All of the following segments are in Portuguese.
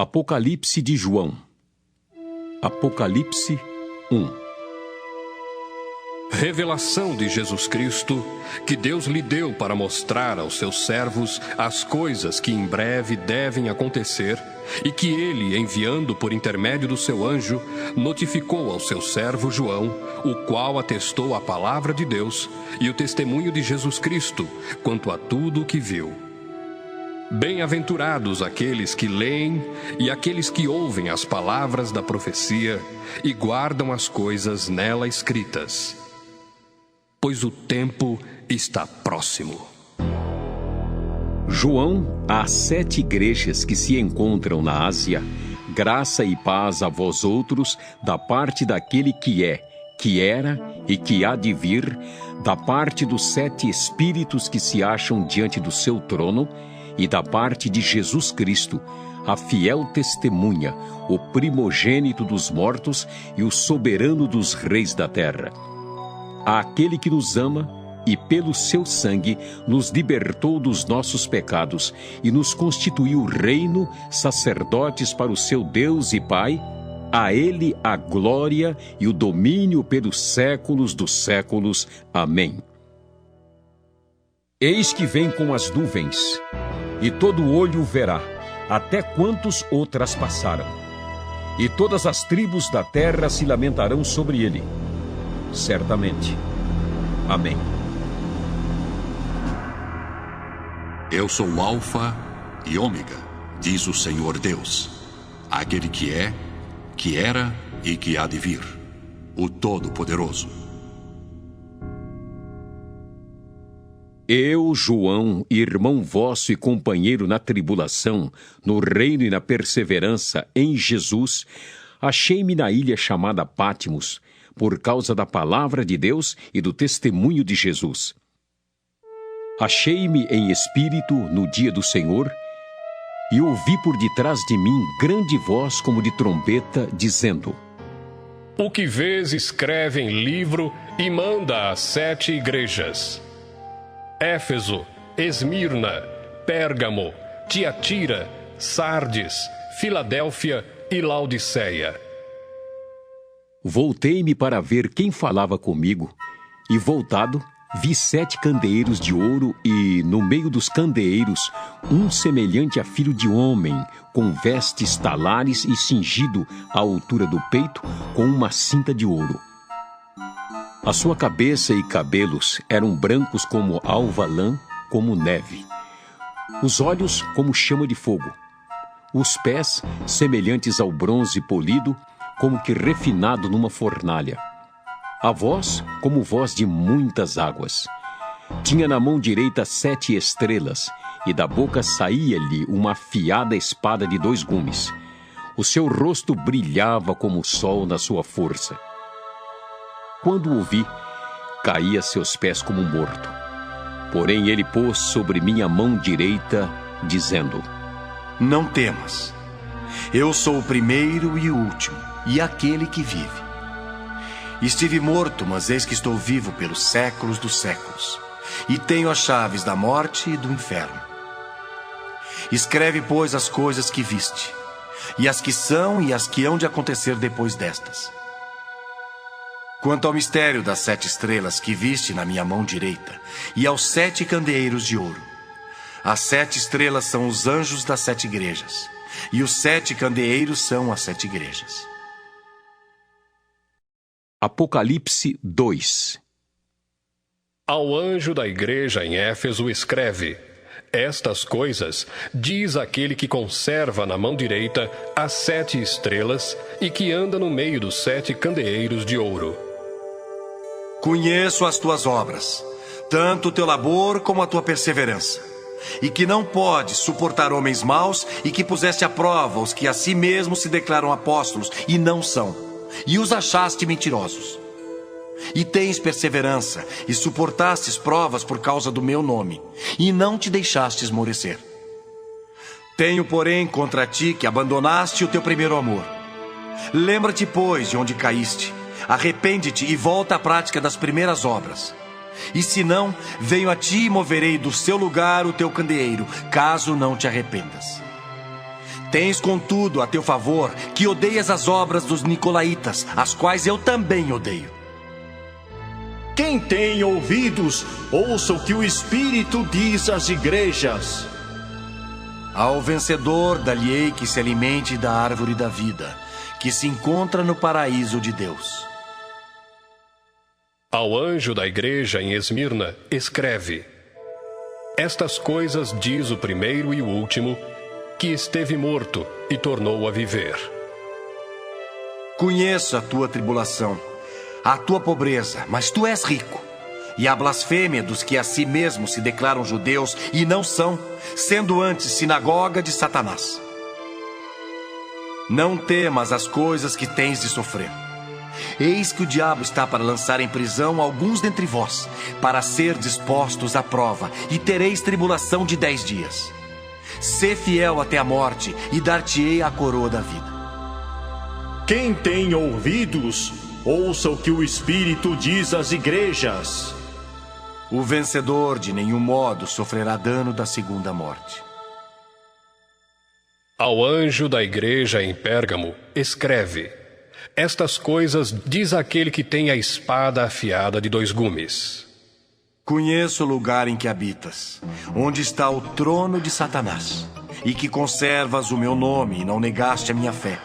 Apocalipse de João. Apocalipse 1. Revelação de Jesus Cristo, que Deus lhe deu para mostrar aos seus servos as coisas que em breve devem acontecer, e que ele, enviando por intermédio do seu anjo, notificou ao seu servo João, o qual atestou a palavra de Deus e o testemunho de Jesus Cristo quanto a tudo o que viu. Bem-aventurados aqueles que leem e aqueles que ouvem as palavras da profecia e guardam as coisas nela escritas, pois o tempo está próximo. João, às 7 igrejas que se encontram na Ásia, graça e paz a vós outros, da parte daquele que é, que era e que há de vir, da parte dos 7 espíritos que se acham diante do seu trono, e da parte de Jesus Cristo, a fiel testemunha, o primogênito dos mortos e o soberano dos reis da terra. Àquele que nos ama e pelo seu sangue nos libertou dos nossos pecados e nos constituiu reino, sacerdotes para o seu Deus e Pai, a ele a glória e o domínio pelos séculos dos séculos. Amém. Eis que vem com as nuvens, e todo olho o verá, até quantos o traspassaram. E todas as tribos da terra se lamentarão sobre ele. Certamente. Amém. Eu sou o Alfa e Ômega, diz o Senhor Deus, aquele que é, que era e que há de vir, o Todo-Poderoso. Eu, João, irmão vosso e companheiro na tribulação, no reino e na perseverança em Jesus, achei-me na ilha chamada Patmos, por causa da palavra de Deus e do testemunho de Jesus. Achei-me em espírito no dia do Senhor, e ouvi por detrás de mim grande voz como de trombeta, dizendo: O que vês, escreve em livro e manda às 7 igrejas: Éfeso, Esmirna, Pérgamo, Tiatira, Sardes, Filadélfia e Laodiceia. Voltei-me para ver quem falava comigo, e voltado, vi 7 candeeiros de ouro e, no meio dos candeeiros, um semelhante a filho de homem, com vestes talares e cingido à altura do peito com uma cinta de ouro. A sua cabeça e cabelos eram brancos como alva lã, como neve. Os olhos como chama de fogo. Os pés semelhantes ao bronze polido, como que refinado numa fornalha. A voz como voz de muitas águas. Tinha na mão direita 7 estrelas, e da boca saía-lhe uma afiada espada de 2 gumes. O seu rosto brilhava como o sol na sua força. Quando o vi, caí a seus pés como morto. Porém ele pôs sobre minha mão direita, dizendo: Não temas. Eu sou o primeiro e o último, e aquele que vive. Estive morto, mas eis que estou vivo pelos séculos dos séculos, e tenho as chaves da morte e do inferno. Escreve, pois, as coisas que viste, e as que são e as que hão de acontecer depois destas. Quanto ao mistério das 7 estrelas que viste na minha mão direita, e aos 7 candeeiros de ouro, as 7 estrelas são os anjos das 7 igrejas, e os 7 candeeiros são as 7 igrejas. Apocalipse 2. Ao anjo da igreja em Éfeso escreve: Estas coisas diz aquele que conserva na mão direita as 7 estrelas e que anda no meio dos 7 candeeiros de ouro. Conheço as tuas obras, tanto o teu labor como a tua perseverança, e que não podes suportar homens maus, e que puseste à prova os que a si mesmos se declaram apóstolos e não são, e os achaste mentirosos. E tens perseverança, e suportastes provas por causa do meu nome, e não te deixaste esmorecer. Tenho, porém, contra ti que abandonaste o teu primeiro amor. Lembra-te, pois, de onde caíste. Arrepende-te e volta à prática das primeiras obras. E se não, venho a ti e moverei do seu lugar o teu candeeiro, caso não te arrependas. Tens, contudo, a teu favor que odeias as obras dos nicolaítas, as quais eu também odeio. Quem tem ouvidos, ouça o que o Espírito diz às igrejas. Ao vencedor, dar-lhe-ei que se alimente da árvore da vida, que se encontra no paraíso de Deus. Ao anjo da igreja em Esmirna, escreve: Estas coisas diz o primeiro e o último, que esteve morto e tornou a viver. Conheço a tua tribulação, a tua pobreza, mas tu és rico. E a blasfêmia dos que a si mesmos se declaram judeus e não são, sendo antes sinagoga de Satanás. Não temas as coisas que tens de sofrer. Eis que o diabo está para lançar em prisão alguns dentre vós, para ser dispostos à prova, e tereis tribulação de 10 dias. Sê fiel até a morte, e dar-te-ei a coroa da vida. Quem tem ouvidos, ouça o que o Espírito diz às igrejas. O vencedor de nenhum modo sofrerá dano da segunda morte. Ao anjo da igreja em Pérgamo, escreve: Estas coisas diz aquele que tem a espada afiada de 2 gumes. Conheço o lugar em que habitas, onde está o trono de Satanás, e que conservas o meu nome e não negaste a minha fé,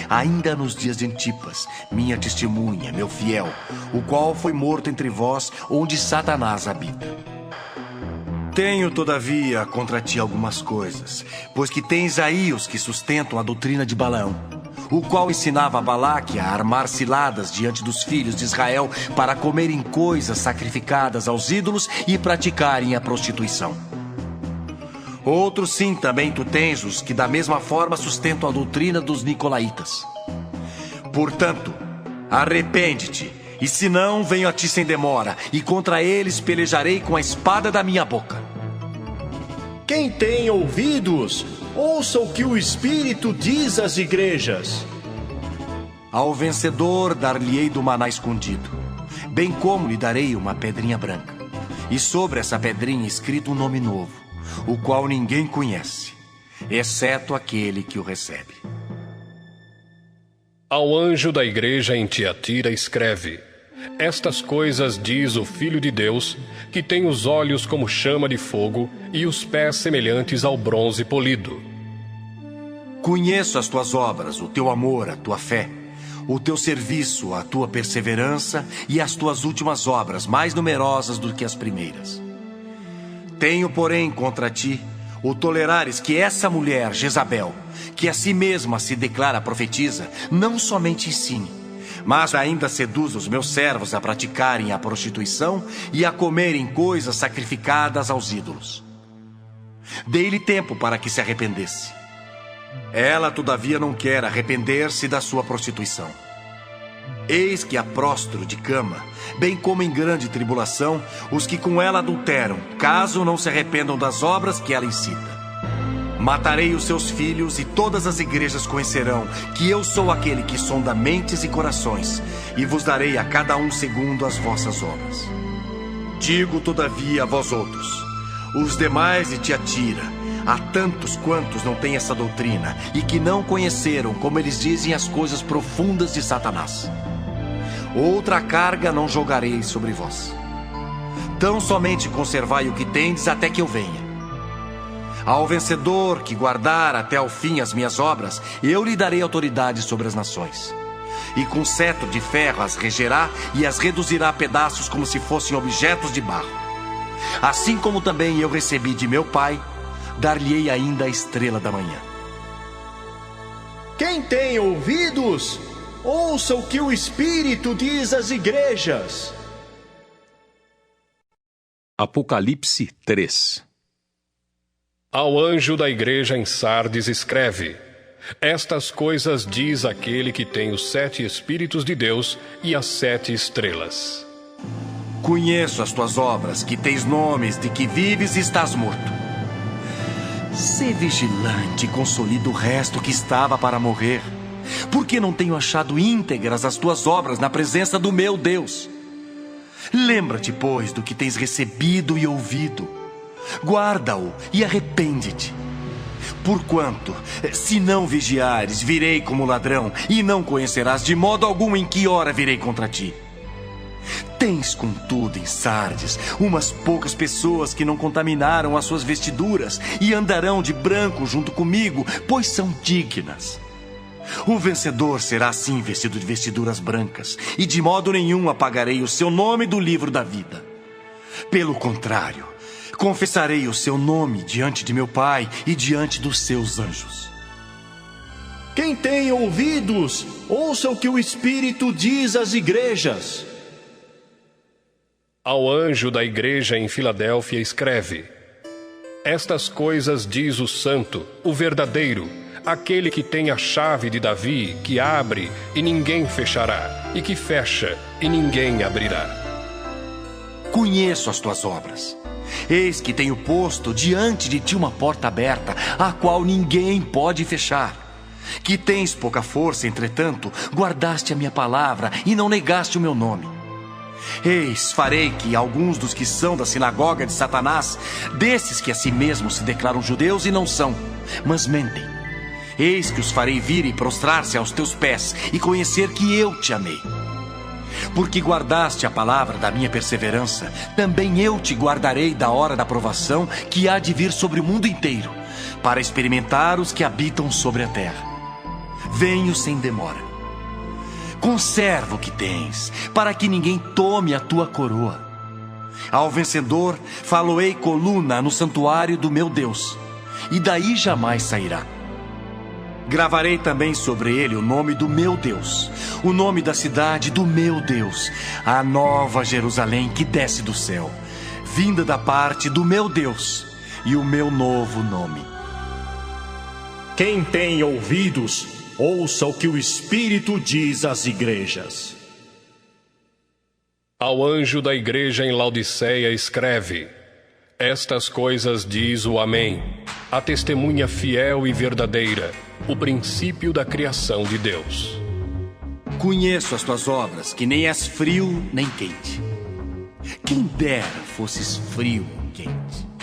ainda nos dias de Antipas, minha testemunha, meu fiel, o qual foi morto entre vós, onde Satanás habita. Tenho, todavia, contra ti algumas coisas, pois que tens aí os que sustentam a doutrina de Balaão, o qual ensinava a Balaque a armar ciladas diante dos filhos de Israel para comerem coisas sacrificadas aos ídolos e praticarem a prostituição. Outros sim, também tu tens os que da mesma forma sustentam a doutrina dos nicolaítas. Portanto, arrepende-te, e se não, venho a ti sem demora, e contra eles pelejarei com a espada da minha boca. Quem tem ouvidos, ouça o que o Espírito diz às igrejas. Ao vencedor dar-lhe-ei do maná escondido, bem como lhe darei uma pedrinha branca, e sobre essa pedrinha escrito um nome novo, o qual ninguém conhece, exceto aquele que o recebe. Ao anjo da igreja em Tiatira escreve: Estas coisas diz o Filho de Deus, que tem os olhos como chama de fogo e os pés semelhantes ao bronze polido. Conheço as tuas obras, o teu amor, a tua fé, o teu serviço, a tua perseverança e as tuas últimas obras, mais numerosas do que as primeiras. Tenho, porém, contra ti o tolerares que essa mulher, Jezabel, que a si mesma se declara profetisa, não somente ensine, mas ainda seduz os meus servos a praticarem a prostituição e a comerem coisas sacrificadas aos ídolos. Dei-lhe tempo para que se arrependesse. Ela, todavia, não quer arrepender-se da sua prostituição. Eis que a próstro de cama, bem como em grande tribulação, os que com ela adulteram, caso não se arrependam das obras que ela incita. Matarei os seus filhos e todas as igrejas conhecerão que eu sou aquele que sonda mentes e corações, e vos darei a cada um segundo as vossas obras. Digo, todavia, a vós outros, os demais de Tiatira, há tantos quantos não têm essa doutrina e que não conheceram, como eles dizem, as coisas profundas de Satanás. Outra carga não jogarei sobre vós. Tão somente conservai o que tendes até que eu venha. Ao vencedor que guardar até ao fim as minhas obras, eu lhe darei autoridade sobre as nações. E com cetro de ferro as regerá e as reduzirá a pedaços como se fossem objetos de barro. Assim como também eu recebi de meu Pai, dar-lhe-ei ainda a estrela da manhã. Quem tem ouvidos, ouça o que o Espírito diz às igrejas. Apocalipse 3. Ao anjo da igreja em Sardes escreve: Estas coisas diz aquele que tem os 7 Espíritos de Deus e as 7 estrelas. Conheço as tuas obras, que tens nomes de que vives e estás morto. Sê vigilante e consolida o resto que estava para morrer, porque não tenho achado íntegras as tuas obras na presença do meu Deus. Lembra-te, pois, do que tens recebido e ouvido. Guarda-o e arrepende-te. Porquanto, se não vigiares, virei como ladrão, e não conhecerás de modo algum em que hora virei contra ti. Tens, contudo, em Sardes, umas poucas pessoas que não contaminaram as suas vestiduras e andarão de branco junto comigo, pois são dignas. O vencedor será assim vestido de vestiduras brancas, e de modo nenhum apagarei o seu nome do livro da vida. Pelo contrário, confessarei o seu nome diante de meu Pai e diante dos seus anjos. Quem tem ouvidos, ouça o que o Espírito diz às igrejas. Ao anjo da igreja em Filadélfia escreve: Estas coisas diz o santo, o verdadeiro, aquele que tem a chave de Davi, que abre e ninguém fechará, e que fecha e ninguém abrirá. Conheço as tuas obras. Eis que tenho posto diante de ti uma porta aberta, a qual ninguém pode fechar. Que tens pouca força, entretanto, guardaste a minha palavra e não negaste o meu nome. Eis, farei que alguns dos que são da sinagoga de Satanás, desses que a si mesmos se declaram judeus e não são, mas mentem, eis que os farei vir e prostrar-se aos teus pés e conhecer que eu te amei. Porque guardaste a palavra da minha perseverança, também eu te guardarei da hora da provação que há de vir sobre o mundo inteiro, para experimentar os que habitam sobre a terra. Venho sem demora. Conserva o que tens, para que ninguém tome a tua coroa. Ao vencedor, faloei coluna no santuário do meu Deus, e daí jamais sairá. Gravarei também sobre ele o nome do meu Deus, o nome da cidade do meu Deus, a nova Jerusalém que desce do céu, vinda da parte do meu Deus, e o meu novo nome. Quem tem ouvidos, ouça o que o Espírito diz às igrejas. Ao anjo da igreja em Laodiceia escreve: Estas coisas diz o Amém, a testemunha fiel e verdadeira, o princípio da criação de Deus. Conheço as tuas obras, que nem és frio nem quente. Quem dera fosses frio ou quente.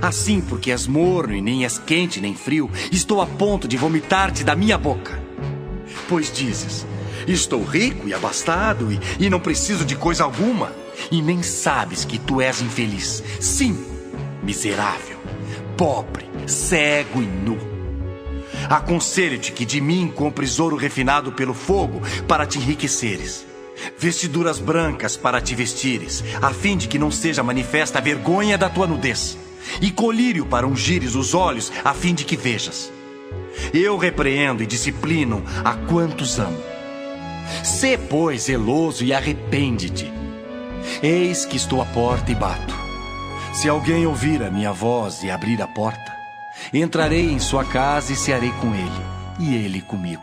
Assim, porque és morno e nem és quente nem frio, estou a ponto de vomitar-te da minha boca. Pois dizes: estou rico e abastado e não preciso de coisa alguma, e nem sabes que tu és infeliz. Sim, miserável, pobre, cego e nu. Aconselho-te que de mim compres ouro refinado pelo fogo para te enriqueceres, vestiduras brancas para te vestires, a fim de que não seja manifesta a vergonha da tua nudez, e colírio para ungires os olhos, a fim de que vejas. Eu repreendo e disciplino a quantos amo. Sê, pois, zeloso e arrepende-te. Eis que estou à porta e bato. Se alguém ouvir a minha voz e abrir a porta, entrarei em sua casa e cearei com ele, e ele comigo.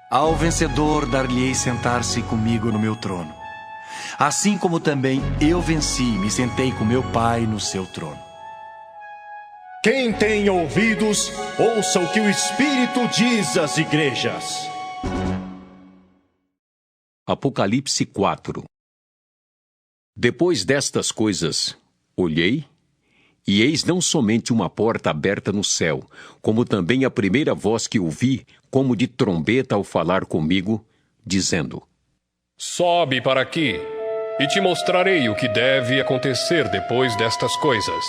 Ao vencedor dar-lhe-ei sentar-se comigo no meu trono, assim como também eu venci e me sentei com meu Pai no seu trono. Quem tem ouvidos, ouça o que o Espírito diz às igrejas. Apocalipse 4. Depois destas coisas, olhei, e eis não somente uma porta aberta no céu, como também a primeira voz que ouvi, como de trombeta ao falar comigo, dizendo: Sobe para aqui, e te mostrarei o que deve acontecer depois destas coisas.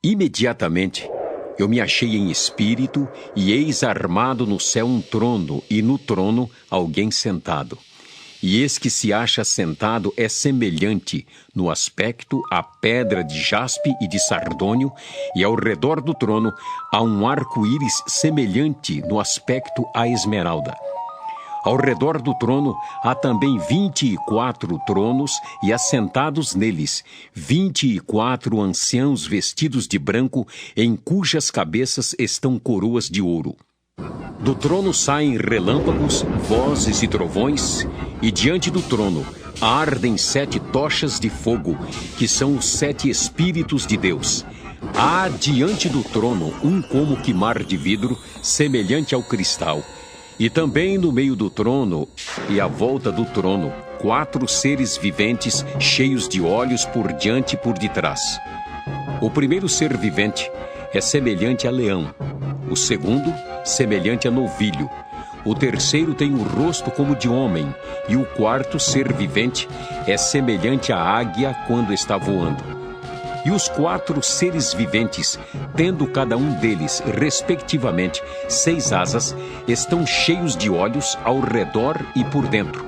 Imediatamente, eu me achei em espírito, e eis armado no céu um trono, e no trono alguém sentado. E esse que se acha sentado é semelhante, no aspecto, à pedra de jaspe e de sardônio, e ao redor do trono há um arco-íris semelhante, no aspecto, à esmeralda. Ao redor do trono há também 24 tronos, e assentados neles 24 anciãos vestidos de branco, em cujas cabeças estão coroas de ouro. Do trono saem relâmpagos, vozes e trovões, e diante do trono ardem 7 tochas de fogo, que são os 7 Espíritos de Deus. Há diante do trono um como que mar de vidro, semelhante ao cristal. E também no meio do trono e à volta do trono, 4 seres viventes cheios de olhos por diante e por detrás. O primeiro ser vivente é semelhante a leão, o segundo, semelhante a novilho, o terceiro tem o rosto como de homem, e o quarto ser vivente é semelhante à águia quando está voando. E os 4 seres viventes, tendo cada um deles, respectivamente, 6 asas, estão cheios de olhos ao redor e por dentro.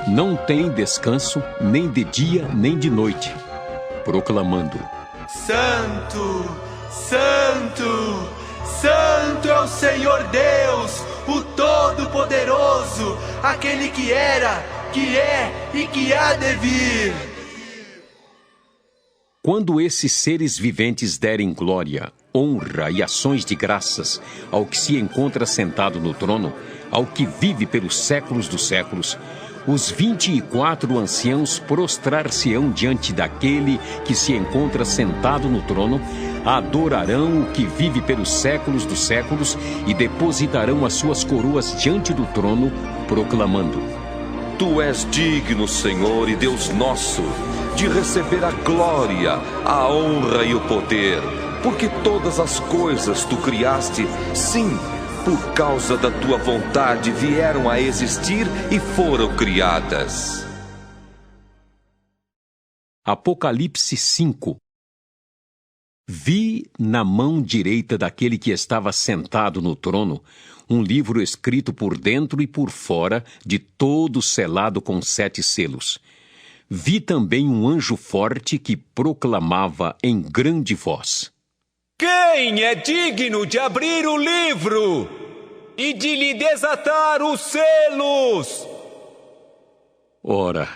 Não têm descanso, nem de dia, nem de noite, proclamando: Santo, Santo, Santo é o Senhor Deus, o Todo-Poderoso, aquele que era, que é e que há de vir. Quando esses seres viventes derem glória, honra e ações de graças ao que se encontra sentado no trono, ao que vive pelos séculos dos séculos, os 24 anciãos prostrar-se-ão diante daquele que se encontra sentado no trono, adorarão o que vive pelos séculos dos séculos e depositarão as suas coroas diante do trono, proclamando: Tu és digno, Senhor e Deus nosso, de receber a glória, a honra e o poder, porque todas as coisas tu criaste, sim, por causa da tua vontade vieram a existir e foram criadas. Apocalipse 5. Vi na mão direita daquele que estava sentado no trono um livro escrito por dentro e por fora, de todo selado com 7 selos. Vi também um anjo forte que proclamava em grande voz: Quem é digno de abrir o livro e de lhe desatar os selos? Ora,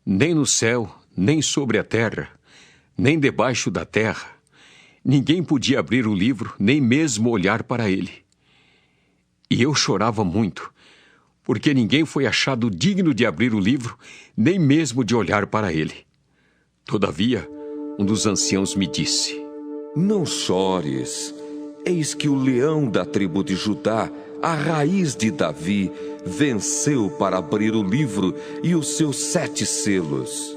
nem no céu, nem sobre a terra, nem debaixo da terra, ninguém podia abrir o livro, nem mesmo olhar para ele. E eu chorava muito, porque ninguém foi achado digno de abrir o livro, nem mesmo de olhar para ele. Todavia, um dos anciãos me disse: Não chores, eis que o leão da tribo de Judá, a raiz de Davi, venceu para abrir o livro e os seus 7 selos.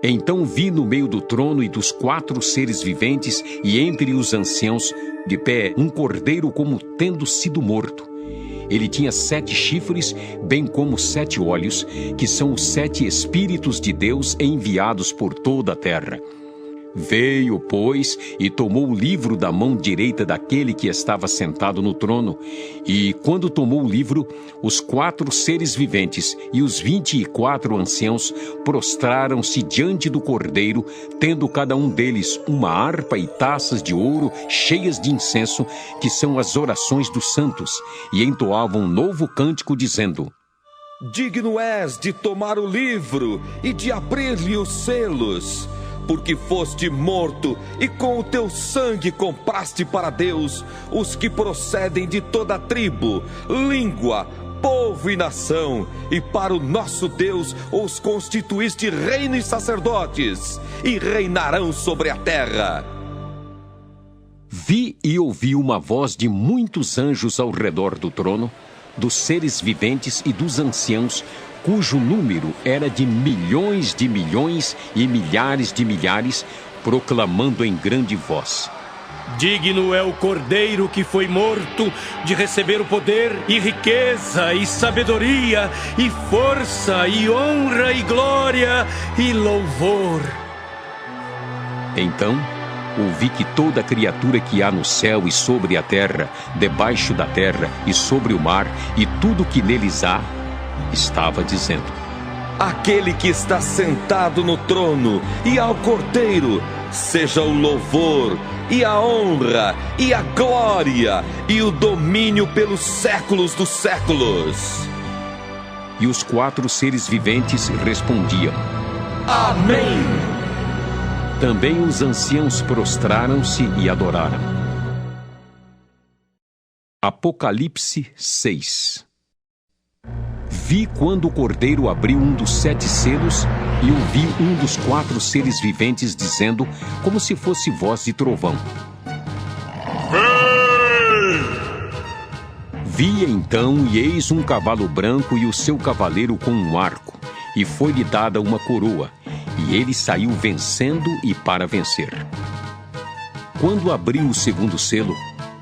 Então vi no meio do trono e dos 4 seres viventes e entre os anciãos, de pé, um cordeiro como tendo sido morto. Ele tinha 7 chifres, bem como 7 olhos, que são os 7 Espíritos de Deus enviados por toda a terra. Veio, pois, e tomou o livro da mão direita daquele que estava sentado no trono, e, quando tomou o livro, os 4 seres viventes e os 24 anciãos prostraram-se diante do cordeiro, tendo cada um deles uma harpa e taças de ouro cheias de incenso, que são as orações dos santos, e entoavam um novo cântico, dizendo: Digno és de tomar o livro e de abrir-lhe os selos, porque foste morto e com o teu sangue compraste para Deus os que procedem de toda a tribo, língua, povo e nação, e para o nosso Deus os constituíste reino e sacerdotes, e reinarão sobre a terra. Vi e ouvi uma voz de muitos anjos ao redor do trono, dos seres viventes e dos anciãos, cujo número era de milhões e milhares de milhares, proclamando em grande voz: Digno é o Cordeiro que foi morto de receber o poder e riqueza e sabedoria e força e honra e glória e louvor. Então ouvi que toda criatura que há no céu e sobre a terra, debaixo da terra e sobre o mar, e tudo que neles há, estava dizendo: Aquele que está sentado no trono e ao Cordeiro, seja o louvor e a honra e a glória e o domínio pelos séculos dos séculos. E os 4 seres viventes respondiam: Amém! Também os anciãos prostraram-se e adoraram. Apocalipse 6. Vi quando o Cordeiro abriu um dos 7 selos e ouvi um dos 4 seres viventes dizendo, como se fosse voz de trovão: Vi então, e eis um cavalo branco e o seu cavaleiro com um arco, e foi-lhe dada uma coroa, e ele saiu vencendo e para vencer. Quando abriu o segundo selo,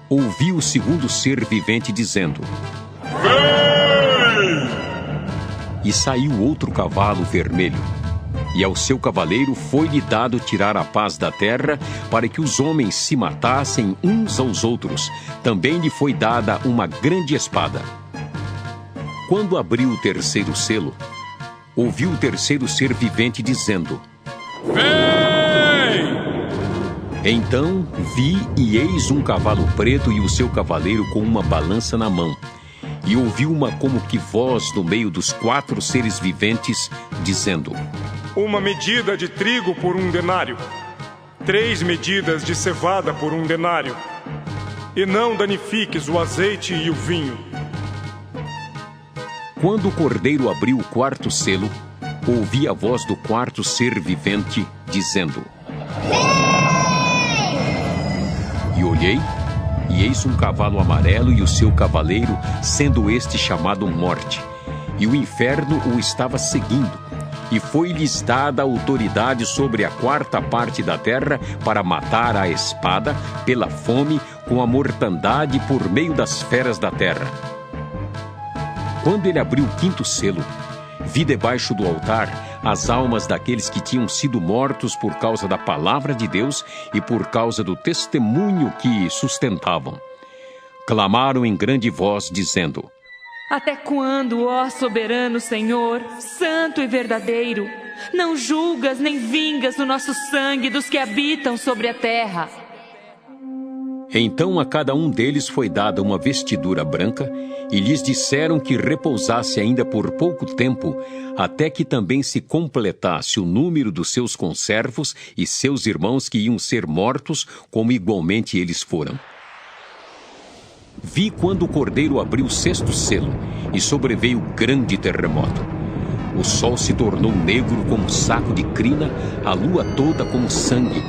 ouvi o segundo ser vivente dizendo: Vem! E saiu outro cavalo vermelho, e ao seu cavaleiro foi-lhe dado tirar a paz da terra, para que os homens se matassem uns aos outros. Também lhe foi dada uma grande espada. Quando abriu o terceiro selo, ouvi o terceiro ser vivente dizendo: Vem! Então vi, e eis um cavalo preto e o seu cavaleiro com uma balança na mão. E ouvi uma como que voz no meio dos 4 seres viventes, dizendo: Uma medida de trigo por 1 denário, 3 medidas de cevada por 1 denário, e não danifiques o azeite e o vinho. Quando o cordeiro abriu o 4º selo, ouvi a voz do 4º ser vivente, dizendo: E olhei, e eis um cavalo amarelo e o seu cavaleiro, sendo este chamado Morte. E o inferno o estava seguindo, e foi-lhes dada autoridade sobre a 4ª parte da terra para matar à espada, pela fome, com a mortandade por meio das feras da terra. Quando ele abriu o 5º selo, vi debaixo do altar as almas daqueles que tinham sido mortos por causa da palavra de Deus e por causa do testemunho que sustentavam. Clamaram em grande voz, dizendo: Até quando, ó soberano Senhor, santo e verdadeiro, não julgas nem vingas o nosso sangue dos que habitam sobre a terra? Então a cada um deles foi dada uma vestidura branca, e lhes disseram que repousasse ainda por pouco tempo, até que também se completasse o número dos seus conservos e seus irmãos que iam ser mortos, como igualmente eles foram. Vi quando o cordeiro abriu o 6º selo, e sobreveio grande terremoto. O sol se tornou negro como saco de crina, a lua toda como sangue.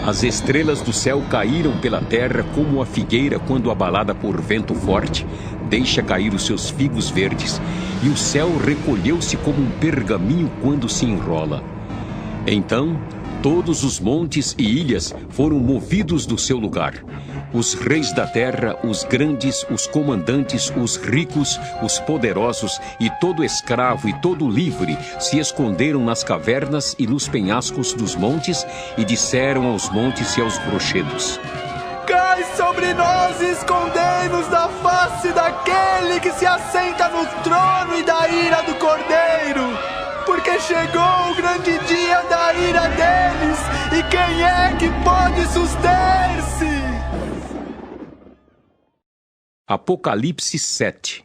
As estrelas do céu caíram pela terra como a figueira quando abalada por vento forte deixa cair os seus figos verdes, e o céu recolheu-se como um pergaminho quando se enrola. Então, todos os montes e ilhas foram movidos do seu lugar. Os reis da terra, os grandes, os comandantes, os ricos, os poderosos e todo escravo e todo livre se esconderam nas cavernas e nos penhascos dos montes e disseram aos montes e aos rochedos: Cai sobre nós e escondei-nos da face daquele que se assenta no trono e da ira do Cordeiro, porque chegou o grande dia da ira deles, e quem é que pode suster-se? Apocalipse 7.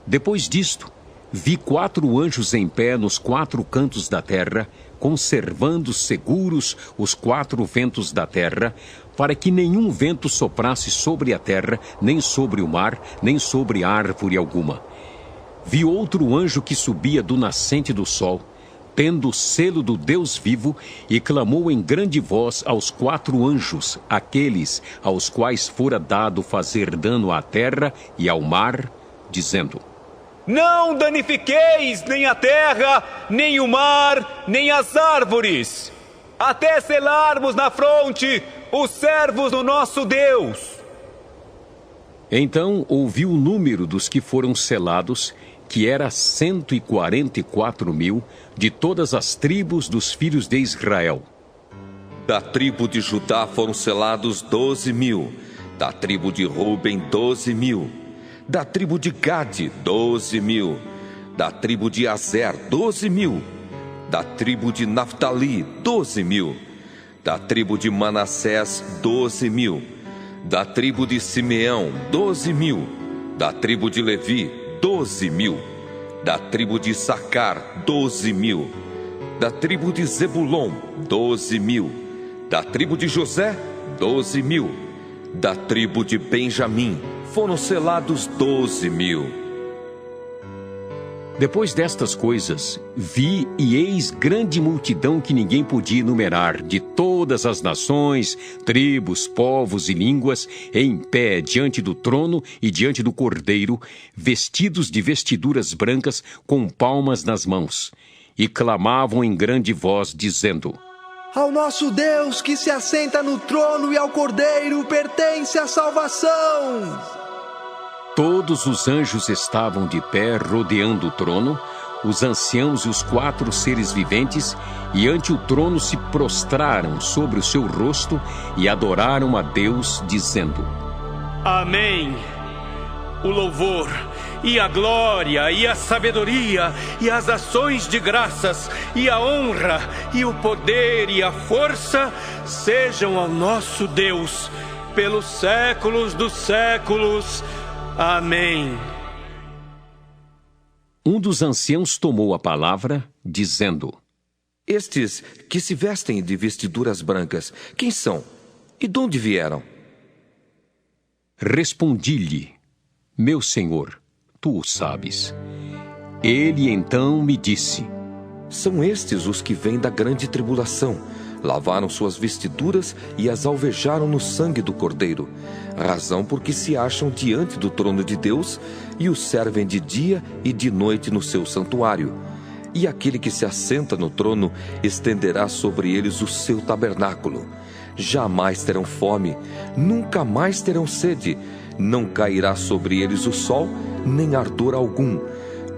Depois disto, vi 4 anjos em pé nos 4 cantos da terra, conservando seguros os 4 ventos da terra, para que nenhum vento soprasse sobre a terra, nem sobre o mar, nem sobre árvore alguma. Vi outro anjo que subia do nascente do sol, tendo o selo do Deus vivo, e clamou em grande voz aos 4 anjos, aqueles aos quais fora dado fazer dano à terra e ao mar, dizendo: Não danifiqueis nem a terra, nem o mar, nem as árvores, até selarmos na fronte os servos do nosso Deus. Então ouvi o número dos que foram selados, que era 144.000, de todas as tribos dos filhos de Israel. Da tribo de Judá foram selados 12.000, da tribo de Ruben 12.000, da tribo de Gade 12.000, da tribo de Azer 12.000, da tribo de Naftali 12.000, da tribo de Manassés 12.000, da tribo de Simeão 12.000, da tribo de Levi 12.000, da tribo de Issacar 12.000, da tribo de Zebulon 12.000, da tribo de José 12.000, da tribo de Benjamim foram selados 12.000. Depois destas coisas, vi e eis grande multidão que ninguém podia enumerar, de todas as nações, tribos, povos e línguas, em pé diante do trono e diante do Cordeiro, vestidos de vestiduras brancas, com palmas nas mãos. e clamavam em grande voz, dizendo: Ao nosso Deus que se assenta no trono e ao Cordeiro pertence a salvação. Todos os anjos estavam de pé rodeando o trono, os anciãos e os 4 seres viventes, e ante o trono se prostraram sobre o seu rosto e adoraram a Deus, dizendo: Amém. O louvor, e a glória, e a sabedoria, e as ações de graças, e a honra, e o poder, e a força, sejam ao nosso Deus, pelos séculos dos séculos. Amém. Um dos anciãos tomou a palavra, dizendo: Estes que se vestem de vestiduras brancas, quem são? E de onde vieram? Respondi-lhe: Meu senhor, tu o sabes. Ele então me disse: São estes os que vêm da grande tribulação. Lavaram suas vestiduras e as alvejaram no sangue do Cordeiro, razão porque se acham diante do trono de Deus e o servem de dia e de noite no seu santuário. E aquele que se assenta no trono estenderá sobre eles o seu tabernáculo. Jamais terão fome, nunca mais terão sede, não cairá sobre eles o sol, nem ardor algum,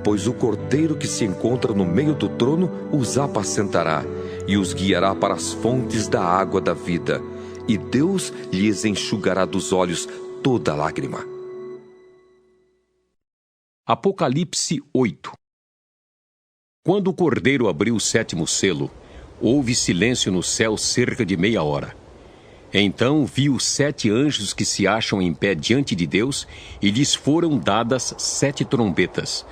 pois o Cordeiro que se encontra no meio do trono os apacentará e os guiará para as fontes da água da vida, e Deus lhes enxugará dos olhos toda lágrima. Apocalipse 8. Quando o Cordeiro abriu o 7º selo, houve silêncio no céu cerca de meia hora. Então vi os 7 anjos que se acham em pé diante de Deus, e lhes foram dadas 7 trombetas.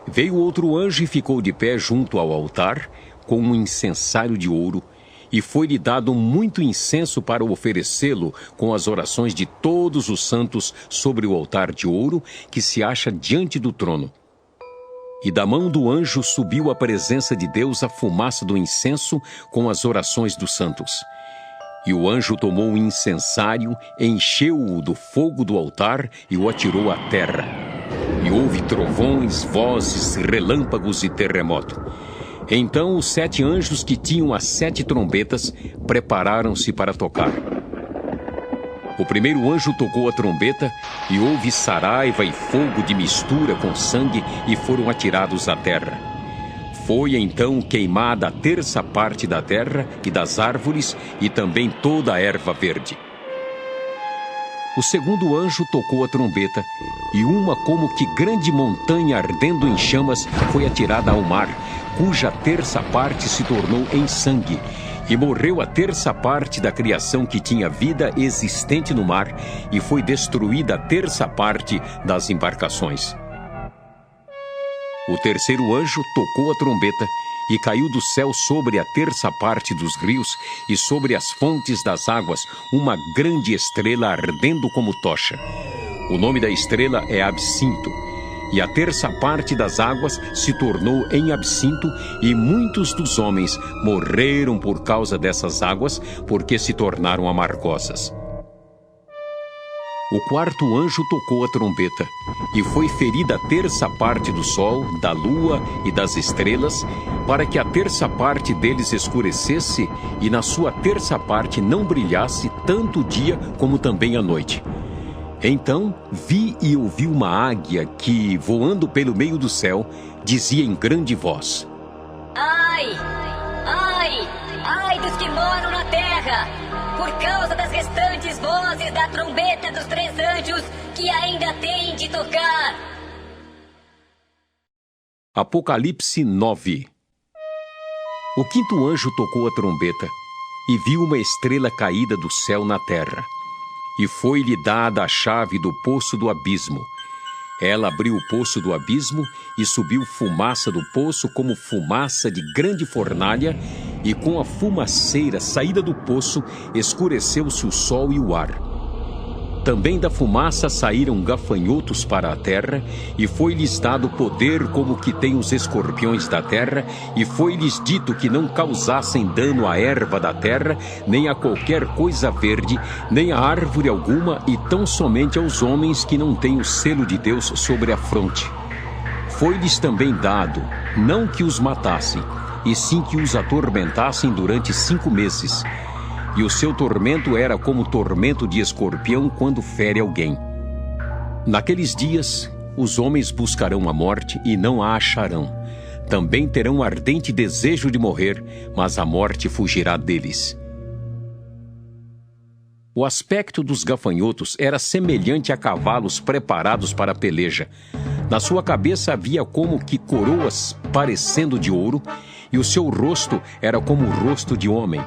Veio outro anjo e ficou de pé junto ao altar, com um incensário de ouro, e foi-lhe dado muito incenso para oferecê-lo com as orações de todos os santos sobre o altar de ouro que se acha diante do trono. E da mão do anjo subiu à presença de Deus a fumaça do incenso com as orações dos santos. E o anjo tomou o incensário, encheu-o do fogo do altar e o atirou à terra. E houve trovões, vozes, relâmpagos e terremoto. Então os 7 anjos que tinham as 7 trombetas prepararam-se para tocar. O primeiro anjo tocou a trombeta, e houve saraiva e fogo de mistura com sangue, e foram atirados à terra. Foi então queimada a 1/3 parte da terra e das árvores, e também toda a erva verde. O segundo anjo tocou a trombeta, e uma como que grande montanha ardendo em chamas foi atirada ao mar, cuja 1/3 parte se tornou em sangue, e morreu a 1/3 parte da criação que tinha vida existente no mar, e foi destruída a 1/3 parte das embarcações. O terceiro anjo tocou a trombeta, e caiu do céu sobre a 1/3 parte dos rios e sobre as fontes das águas uma grande estrela ardendo como tocha. O nome da estrela é Absinto. E a 1/3 parte das águas se tornou em absinto, e muitos dos homens morreram por causa dessas águas, porque se tornaram amargosas. O quarto anjo tocou a trombeta, e foi ferida a 1/3 parte do sol, da lua e das estrelas, para que a 1/3 parte deles escurecesse, e na sua 1/3 parte não brilhasse tanto o dia como também a noite. Então vi e ouvi uma águia que, voando pelo meio do céu, dizia em grande voz: Ai, ai, ai dos que moram na terra, por causa das restantes vozes da trombeta dos 3 anjos que ainda têm de tocar. Apocalipse 9. O quinto anjo tocou a trombeta, e viu uma estrela caída do céu na terra. E foi-lhe dada a chave do poço do abismo. Ela abriu o poço do abismo, e subiu fumaça do poço como fumaça de grande fornalha, e com a fumaceira saída do poço escureceu-se o sol e o ar. Também da fumaça saíram gafanhotos para a terra, e foi-lhes dado poder como que tem os escorpiões da terra, e foi-lhes dito que não causassem dano à erva da terra, nem a qualquer coisa verde, nem a árvore alguma, e tão somente aos homens que não têm o selo de Deus sobre a fronte. Foi-lhes também dado, não que os matassem, e sim que os atormentassem durante 5 meses. E o seu tormento era como o tormento de escorpião quando fere alguém. Naqueles dias, os homens buscarão a morte e não a acharão. Também terão ardente desejo de morrer, mas a morte fugirá deles. O aspecto dos gafanhotos era semelhante a cavalos preparados para a peleja. Na sua cabeça havia como que coroas parecendo de ouro, e o seu rosto era como o rosto de homem.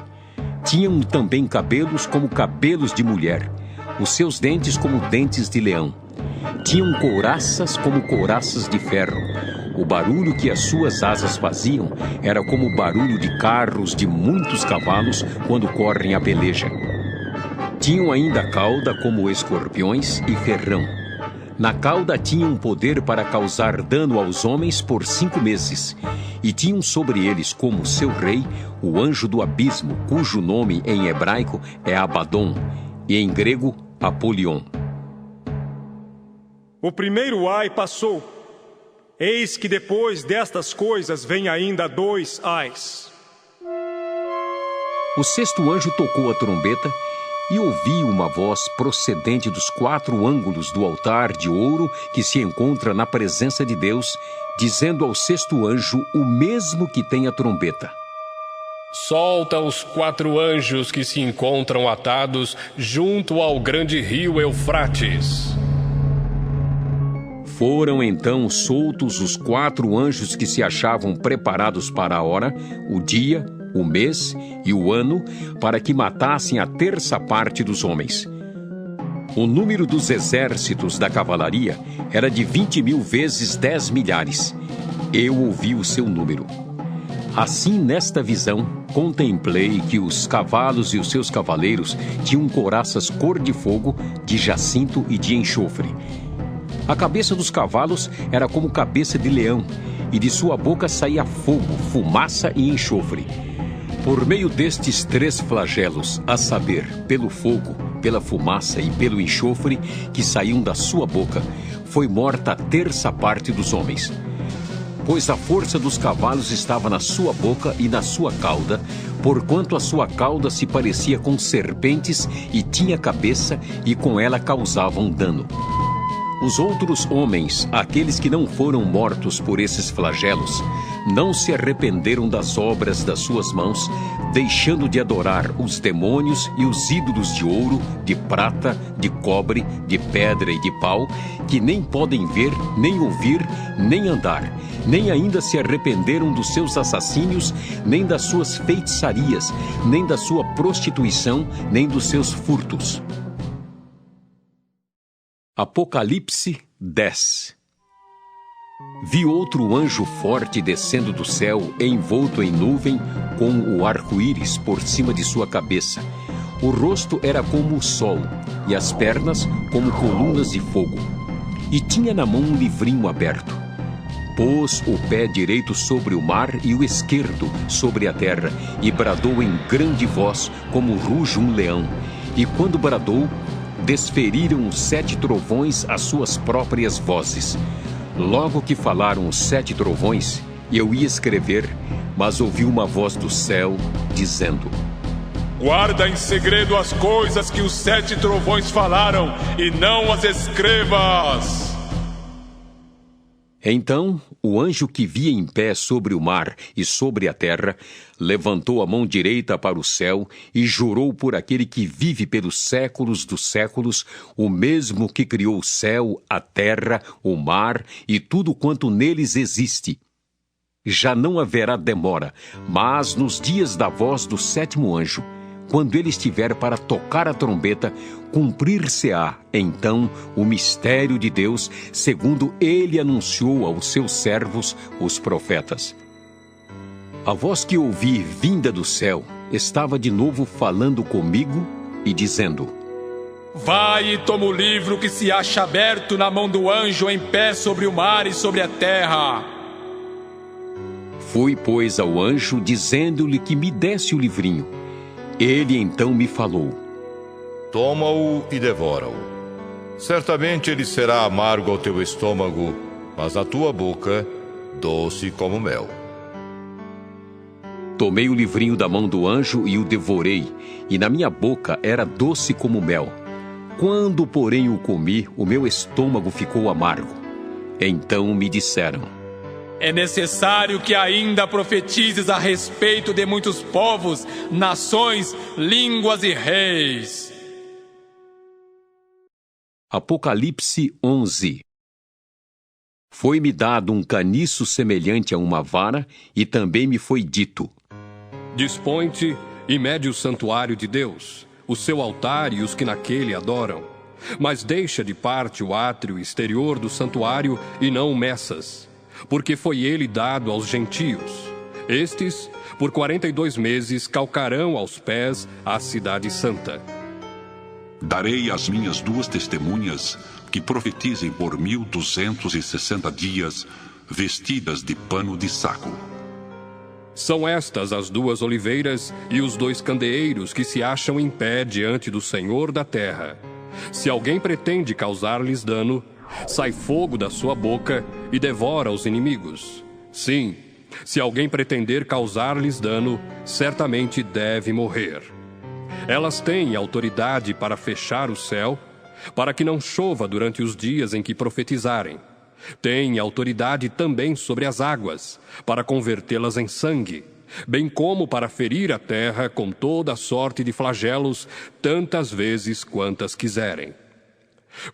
Tinham também cabelos como cabelos de mulher, os seus dentes como dentes de leão. Tinham couraças como couraças de ferro. O barulho que as suas asas faziam era como o barulho de carros de muitos cavalos quando correm a peleja. Tinham ainda cauda como escorpiões e ferrão. Na cauda tinham poder para causar dano aos homens por 5 meses. E tinham sobre eles como seu rei o anjo do abismo, cujo nome em hebraico é Abaddon e em grego Apolion. O primeiro ai passou. Eis que depois destas coisas vem ainda 2 ais. O 6º anjo tocou a trombeta e ouvi uma voz procedente dos 4 ângulos do altar de ouro que se encontra na presença de Deus, dizendo ao 6º anjo o mesmo que tem a trombeta: solta os 4 anjos que se encontram atados junto ao grande rio Eufrates. Foram então soltos os 4 anjos que se achavam preparados para a hora, o dia, o mês e o ano, para que matassem a 1/3 parte dos homens. O número dos exércitos da cavalaria era de 20.000 vezes 10 milhares. Eu ouvi o seu número. Assim, nesta visão, contemplei que os cavalos e os seus cavaleiros tinham couraças cor de fogo, de jacinto e de enxofre. A cabeça dos cavalos era como cabeça de leão, e de sua boca saía fogo, fumaça e enxofre. Por meio destes 3 flagelos, a saber, pelo fogo, pela fumaça e pelo enxofre que saíam da sua boca, foi morta a 1/3 parte dos homens. Pois a força dos cavalos estava na sua boca e na sua cauda, porquanto a sua cauda se parecia com serpentes e tinha cabeça, e com ela causavam dano. Os outros homens, aqueles que não foram mortos por esses flagelos, não se arrependeram das obras das suas mãos, deixando de adorar os demônios e os ídolos de ouro, de prata, de cobre, de pedra e de pau, que nem podem ver, nem ouvir, nem andar, nem ainda se arrependeram dos seus assassínios, nem das suas feitiçarias, nem da sua prostituição, nem dos seus furtos. Apocalipse 10. Vi outro anjo forte descendo do céu, envolto em nuvem, com o arco-íris por cima de sua cabeça. O rosto era como o sol, e as pernas como colunas de fogo. E tinha na mão um livrinho aberto. Pôs o pé direito sobre o mar e o esquerdo sobre a terra, e bradou em grande voz, como ruge um leão. E quando bradou, desferiram os 7 trovões as suas próprias vozes. Logo que falaram os 7 trovões, eu ia escrever, mas ouvi uma voz do céu, dizendo: guarda em segredo as coisas que os 7 trovões falaram, e não as escrevas. Então, o anjo que via em pé sobre o mar e sobre a terra, levantou a mão direita para o céu e jurou por aquele que vive pelos séculos dos séculos, o mesmo que criou o céu, a terra, o mar e tudo quanto neles existe. Já não haverá demora, mas nos dias da voz do 7º anjo, quando ele estiver para tocar a trombeta, cumprir-se-á, então, o mistério de Deus, segundo ele anunciou aos seus servos, os profetas. A voz que ouvi vinda do céu estava de novo falando comigo e dizendo: vai e toma o livro que se acha aberto na mão do anjo em pé sobre o mar e sobre a terra. Fui, pois, ao anjo, dizendo-lhe que me desse o livrinho. Ele então me falou: toma-o e devora-o. Certamente ele será amargo ao teu estômago, mas a tua boca doce como mel. Tomei o livrinho da mão do anjo e o devorei, e na minha boca era doce como mel. Quando, porém, o comi, o meu estômago ficou amargo. Então me disseram: é necessário que ainda profetizes a respeito de muitos povos, nações, línguas e reis. Apocalipse 11. Foi-me dado um caniço semelhante a uma vara, e também me foi dito: dispõe-te e mede o santuário de Deus, o seu altar e os que naquele adoram. Mas deixa de parte o átrio exterior do santuário e não o meças, porque foi ele dado aos gentios. Estes, por 42 meses, calcarão aos pés a cidade santa. Darei às minhas 2 testemunhas que profetizem por 1260 dias, vestidas de pano de saco. São estas as 2 oliveiras e os 2 candeeiros que se acham em pé diante do Senhor da terra. Se alguém pretende causar-lhes dano, sai fogo da sua boca e devora os inimigos. Sim, se alguém pretender causar-lhes dano, certamente deve morrer. Elas têm autoridade para fechar o céu, para que não chova durante os dias em que profetizarem. Têm autoridade também sobre as águas, para convertê-las em sangue, bem como para ferir a terra com toda a sorte de flagelos, tantas vezes quantas quiserem.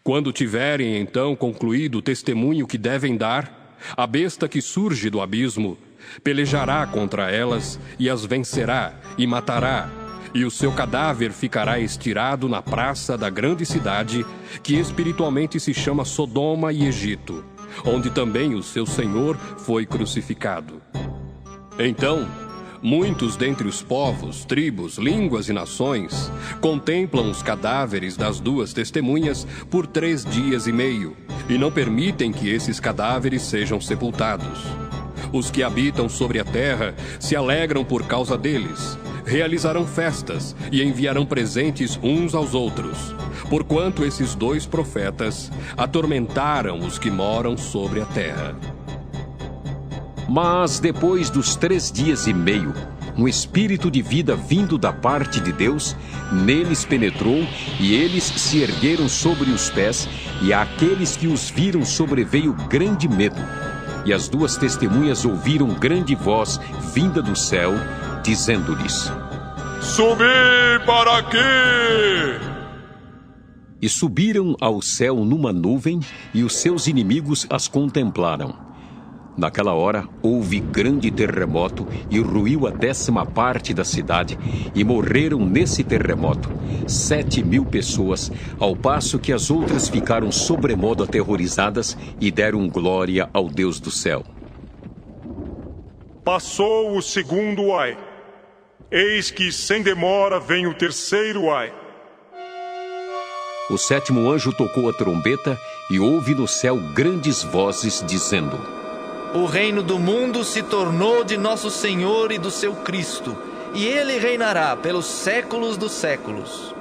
Quando tiverem então concluído o testemunho que devem dar, a besta que surge do abismo pelejará contra elas e as vencerá e matará, e o seu cadáver ficará estirado na praça da grande cidade, que espiritualmente se chama Sodoma e Egito, onde também o seu Senhor foi crucificado. Então, muitos dentre os povos, tribos, línguas e nações contemplam os cadáveres das 2 testemunhas por 3 dias e meio, e não permitem que esses cadáveres sejam sepultados. Os que habitam sobre a terra se alegram por causa deles, realizarão festas e enviarão presentes uns aos outros, porquanto esses 2 profetas atormentaram os que moram sobre a terra. Mas depois dos 3 dias e meio, um espírito de vida vindo da parte de Deus neles penetrou, e eles se ergueram sobre os pés, e àqueles que os viram sobreveio grande medo. E as 2 testemunhas ouviram grande voz vinda do céu, dizendo-lhes: subi para aqui! E subiram ao céu numa nuvem, e os seus inimigos as contemplaram. Naquela hora houve grande terremoto, e ruiu a 10ª parte da cidade, e morreram nesse terremoto 7.000 pessoas, ao passo que as outras ficaram sobremodo aterrorizadas e deram glória ao Deus do céu. Passou o 2º ai. Eis que sem demora vem o 3º ai. O 7º anjo tocou a trombeta, e houve no céu grandes vozes dizendo: o reino do mundo se tornou de nosso Senhor e do seu Cristo, e ele reinará pelos séculos dos séculos.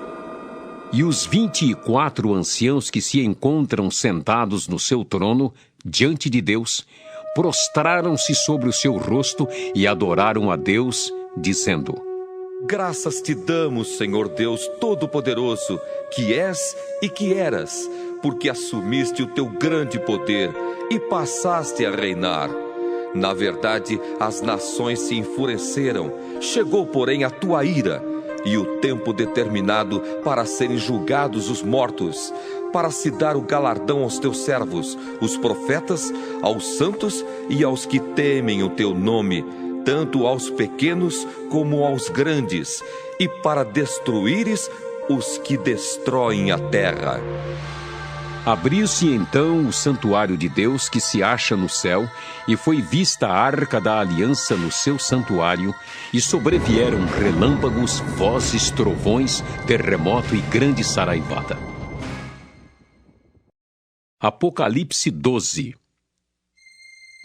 E os 24 anciãos que se encontram sentados no seu trono, diante de Deus, prostraram-se sobre o seu rosto e adoraram a Deus, dizendo: graças te damos, Senhor Deus Todo-Poderoso, que és e que eras, porque assumiste o teu grande poder e passaste a reinar. Na verdade, as nações se enfureceram, chegou, porém, a tua ira, e o tempo determinado para serem julgados os mortos, para se dar o galardão aos teus servos, os profetas, aos santos e aos que temem o teu nome, tanto aos pequenos como aos grandes, e para destruíres os que destroem a terra. Abriu-se então o santuário de Deus que se acha no céu, e foi vista a arca da aliança no seu santuário, e sobrevieram relâmpagos, vozes, trovões, terremoto e grande saraivada. Apocalipse 12.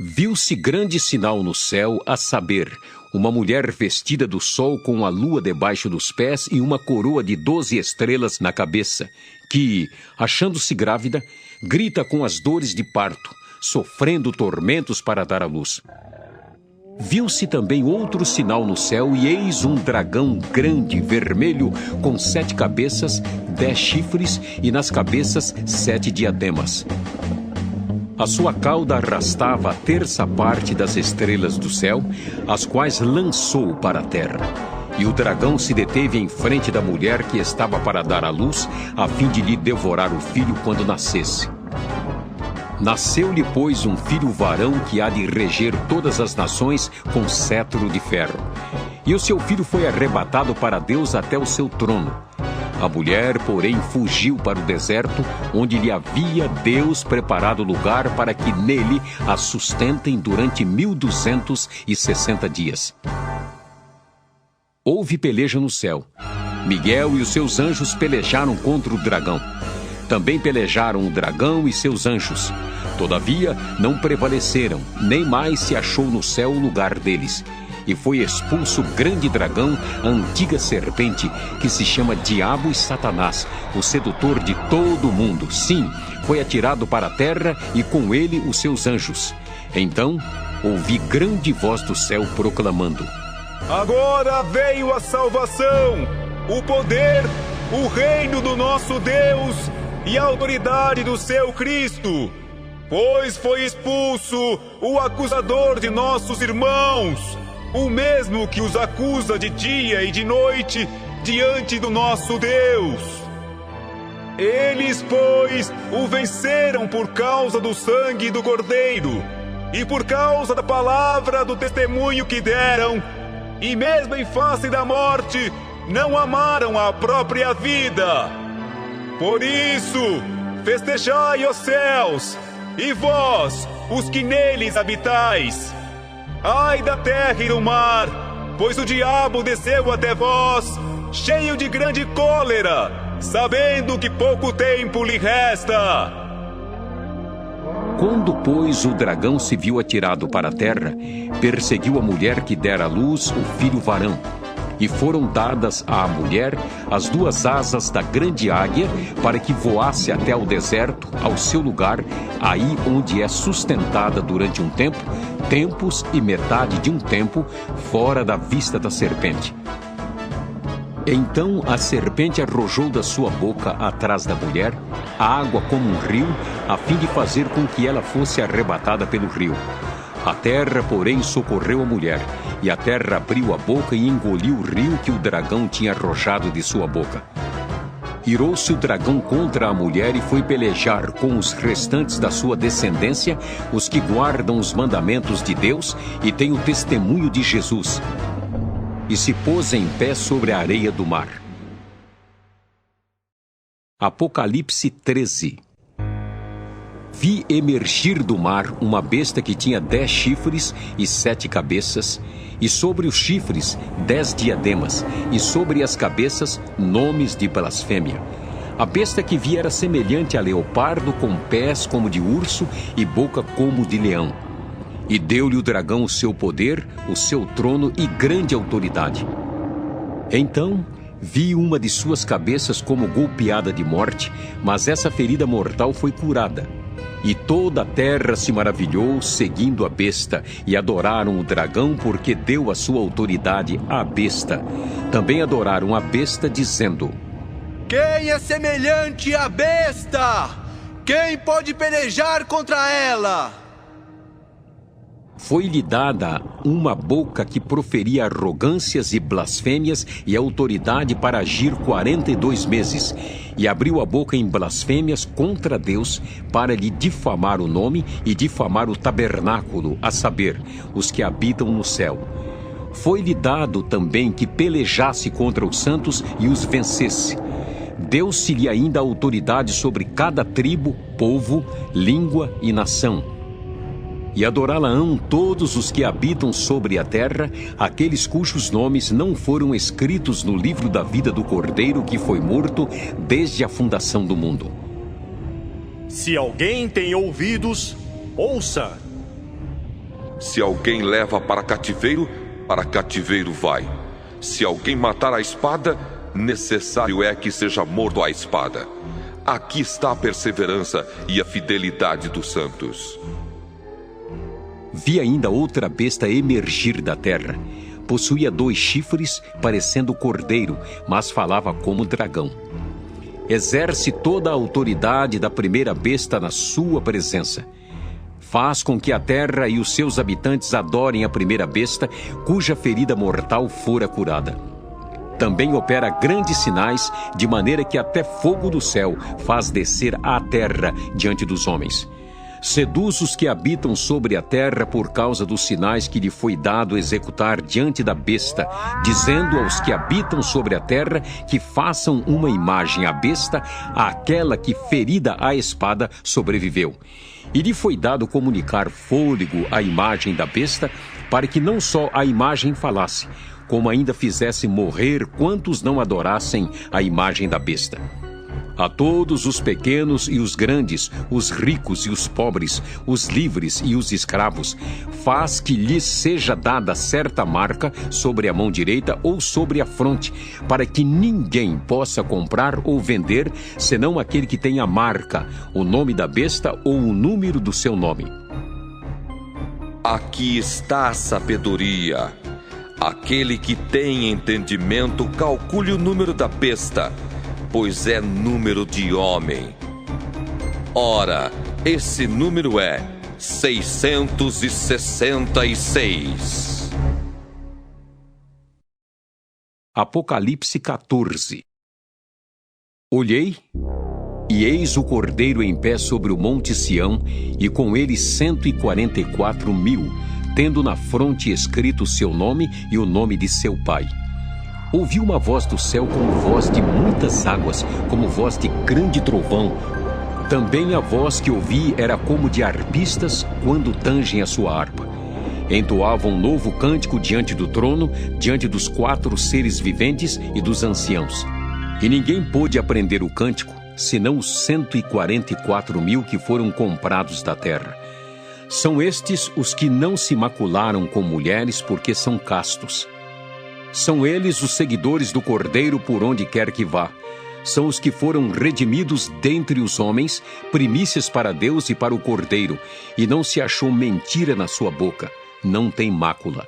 Viu-se grande sinal no céu, a saber, uma mulher vestida do sol com a lua debaixo dos pés e uma coroa de 12 estrelas na cabeça, que, achando-se grávida, grita com as dores de parto, sofrendo tormentos para dar à luz. Viu-se também outro sinal no céu, e eis um dragão grande, vermelho, com 7 cabeças, 10 chifres, e nas cabeças 7 diademas. A sua cauda arrastava a terça parte das estrelas do céu, as quais lançou para a terra. E o dragão se deteve em frente da mulher que estava para dar à luz, a fim de lhe devorar o filho quando nascesse. Nasceu-lhe, pois, um filho varão que há de reger todas as nações com cetro de ferro. E o seu filho foi arrebatado para Deus até o seu trono. A mulher, porém, fugiu para o deserto, onde lhe havia Deus preparado lugar para que nele a sustentem durante 1260 dias. Houve peleja no céu. Miguel e os seus anjos pelejaram contra o dragão. Também pelejaram o dragão e seus anjos. Todavia, não prevaleceram, nem mais se achou no céu o lugar deles. E foi expulso o grande dragão, a antiga serpente, que se chama Diabo e Satanás, o sedutor de todo o mundo. Sim, foi atirado para a terra e com ele os seus anjos. Então, ouvi grande voz do céu proclamando: Agora veio a salvação, o poder, o reino do nosso Deus e a autoridade do seu Cristo, pois foi expulso o acusador de nossos irmãos, o mesmo que os acusa de dia e de noite diante do nosso Deus. Eles, pois, o venceram por causa do sangue do Cordeiro e por causa da palavra do testemunho que deram, e mesmo em face da morte, não amaram a própria vida. Por isso, festejai os céus, e vós, os que neles habitais. Ai da terra e do mar, pois o diabo desceu até vós, cheio de grande cólera, sabendo que pouco tempo lhe resta. Quando, pois, o dragão se viu atirado para a terra, perseguiu a mulher que dera à luz o filho varão. E foram dadas à mulher as 2 asas da grande águia, para que voasse até ao deserto, ao seu lugar, aí onde é sustentada durante um tempo, tempos e metade de um tempo, fora da vista da serpente. Então a serpente arrojou da sua boca atrás da mulher a água como um rio, a fim de fazer com que ela fosse arrebatada pelo rio. A terra, porém, socorreu a mulher, e a terra abriu a boca e engoliu o rio que o dragão tinha arrojado de sua boca. Irou-se o dragão contra a mulher e foi pelejar com os restantes da sua descendência, os que guardam os mandamentos de Deus e têm o testemunho de Jesus. E se pôs em pé sobre a areia do mar. Apocalipse 13. Vi emergir do mar uma besta que tinha 10 chifres e 7 cabeças, e sobre os chifres 10 diademas, e sobre as cabeças nomes de blasfêmia. A besta que vi era semelhante a leopardo, com pés como de urso e boca como de leão. E deu-lhe o dragão o seu poder, o seu trono e grande autoridade. Então vi uma de suas cabeças como golpeada de morte, mas essa ferida mortal foi curada. E toda a terra se maravilhou, seguindo a besta, e adoraram o dragão, porque deu a sua autoridade à besta. Também adoraram a besta, dizendo: Quem é semelhante à besta? Quem pode pelejar contra ela? Foi-lhe dada uma boca que proferia arrogâncias e blasfêmias e autoridade para agir 42 meses. E abriu a boca em blasfêmias contra Deus para lhe difamar o nome e difamar o tabernáculo, a saber, os que habitam no céu. Foi-lhe dado também que pelejasse contra os santos e os vencesse. Deu-se-lhe ainda autoridade sobre cada tribo, povo, língua e nação. E adorá-la-ão todos os que habitam sobre a terra, aqueles cujos nomes não foram escritos no livro da vida do Cordeiro que foi morto desde a fundação do mundo. Se alguém tem ouvidos, ouça. Se alguém leva para cativeiro vai. Se alguém matar a espada, necessário é que seja morto à espada. Aqui está a perseverança e a fidelidade dos santos. Vi ainda outra besta emergir da terra. Possuía 2 chifres, parecendo cordeiro, mas falava como dragão. Exerce toda a autoridade da primeira besta na sua presença. Faz com que a terra e os seus habitantes adorem a primeira besta, cuja ferida mortal fora curada. Também opera grandes sinais, de maneira que até fogo do céu faz descer à terra diante dos homens. Seduz os que habitam sobre a terra por causa dos sinais que lhe foi dado executar diante da besta, dizendo aos que habitam sobre a terra que façam uma imagem à besta, àquela que, ferida à espada, sobreviveu. E lhe foi dado comunicar fôlego à imagem da besta, para que não só a imagem falasse, como ainda fizesse morrer quantos não adorassem a imagem da besta. A todos os pequenos e os grandes, os ricos e os pobres, os livres e os escravos, faz que lhes seja dada certa marca sobre a mão direita ou sobre a fronte, para que ninguém possa comprar ou vender, senão aquele que tem a marca, o nome da besta ou o número do seu nome. Aqui está a sabedoria. Aquele que tem entendimento, calcule o número da besta, pois é número de homem. Ora, esse número é 666. Apocalipse 14. Olhei, e eis o Cordeiro em pé sobre o monte Sião, e com ele 144.000, tendo na fronte escrito seu nome e o nome de seu pai. Ouvi uma voz do céu como voz de muitas águas, como voz de grande trovão. Também a voz que ouvi era como de arpistas quando tangem a sua harpa. Entoavam um novo cântico diante do trono, diante dos 4 seres viventes e dos anciãos. E ninguém pôde aprender o cântico, senão os 144.000 que foram comprados da terra. São estes os que não se macularam com mulheres, porque são castos. São eles os seguidores do Cordeiro por onde quer que vá. São os que foram redimidos dentre os homens, primícias para Deus e para o Cordeiro, e não se achou mentira na sua boca, não tem mácula.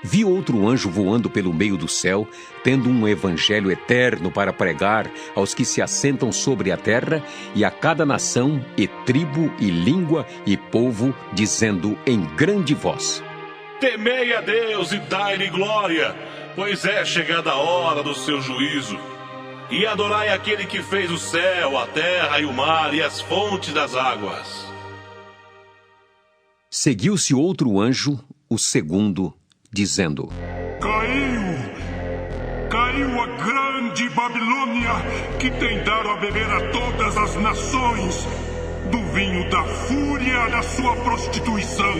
Vi outro anjo voando pelo meio do céu, tendo um evangelho eterno para pregar aos que se assentam sobre a terra e a cada nação, e tribo, e língua, e povo, dizendo em grande voz: Temei a Deus e dai-lhe glória, pois é chegada a hora do seu juízo. E adorai aquele que fez o céu, a terra e o mar e as fontes das águas. Seguiu-se outro anjo, o segundo, dizendo: Caiu a grande Babilônia, que tem dado a beber a todas as nações do vinho da fúria da sua prostituição.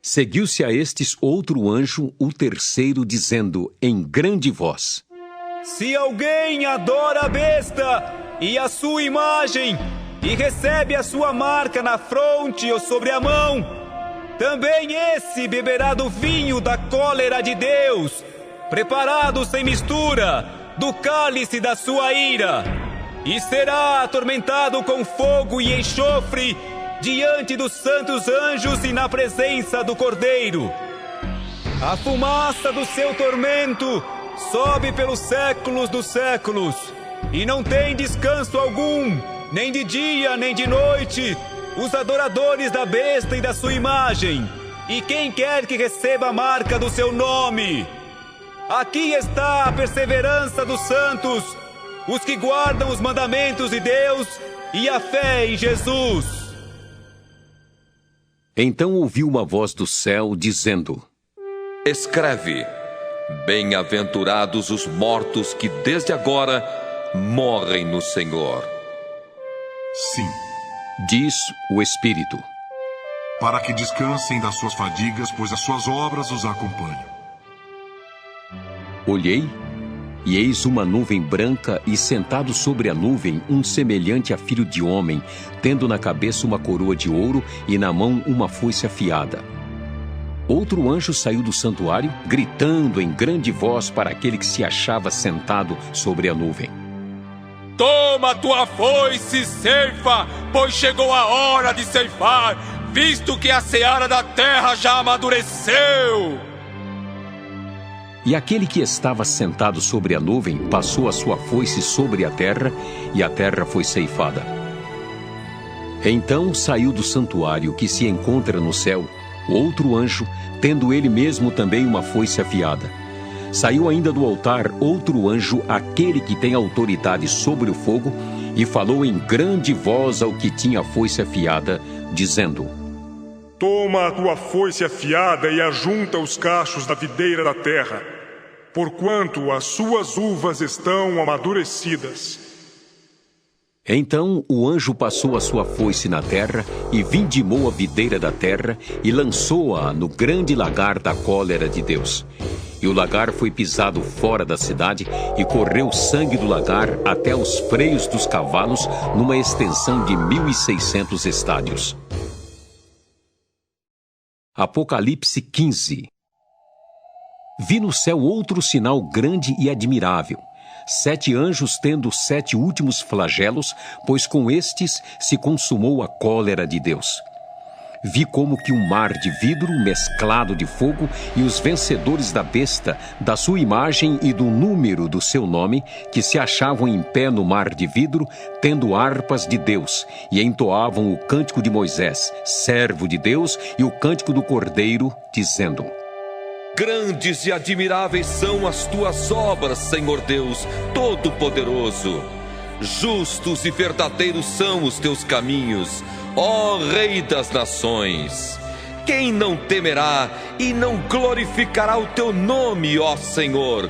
Seguiu-se a estes outro anjo, o terceiro, dizendo em grande voz: Se alguém adora a besta e a sua imagem, e recebe a sua marca na fronte ou sobre a mão, também esse beberá do vinho da cólera de Deus, preparado sem mistura, do cálice da sua ira, e será atormentado com fogo e enxofre diante dos santos anjos e na presença do Cordeiro. A fumaça do seu tormento sobe pelos séculos dos séculos, e não tem descanso algum, nem de dia nem de noite, os adoradores da besta e da sua imagem, e quem quer que receba a marca do seu nome. Aqui está a perseverança dos santos, os que guardam os mandamentos de Deus e a fé em Jesus. Então ouvi uma voz do céu dizendo: Escreve: Bem-aventurados os mortos que desde agora morrem no Senhor. Sim, diz o Espírito, para que descansem das suas fadigas, pois as suas obras os acompanham. Olhei, e eis uma nuvem branca, e sentado sobre a nuvem um semelhante a filho de homem, tendo na cabeça uma coroa de ouro e na mão uma foice afiada. Outro anjo saiu do santuário, gritando em grande voz para aquele que se achava sentado sobre a nuvem: Toma tua foice, ceifa, pois chegou a hora de ceifar, visto que a seara da terra já amadureceu. E aquele que estava sentado sobre a nuvem passou a sua foice sobre a terra, e a terra foi ceifada. Então saiu do santuário que se encontra no céu outro anjo, tendo ele mesmo também uma foice afiada. Saiu ainda do altar outro anjo, aquele que tem autoridade sobre o fogo, e falou em grande voz ao que tinha a foice afiada, dizendo: Toma a tua foice afiada e ajunta os cachos da videira da terra, porquanto as suas uvas estão amadurecidas. Então o anjo passou a sua foice na terra e vindimou a videira da terra e lançou-a no grande lagar da cólera de Deus. E o lagar foi pisado fora da cidade e correu o sangue do lagar até os freios dos cavalos numa extensão de 1.600 estádios. Apocalipse 15. Vi no céu outro sinal grande e admirável: 7 anjos tendo os 7 últimos flagelos, pois com estes se consumou a cólera de Deus. Vi como que um mar de vidro mesclado de fogo, e os vencedores da besta, da sua imagem e do número do seu nome, que se achavam em pé no mar de vidro, tendo harpas de Deus, e entoavam o cântico de Moisés, servo de Deus, e o cântico do Cordeiro, dizendo: Grandes e admiráveis são as tuas obras, Senhor Deus Todo-Poderoso. Justos e verdadeiros são os teus caminhos, ó Rei das Nações. Quem não temerá e não glorificará o teu nome, ó Senhor?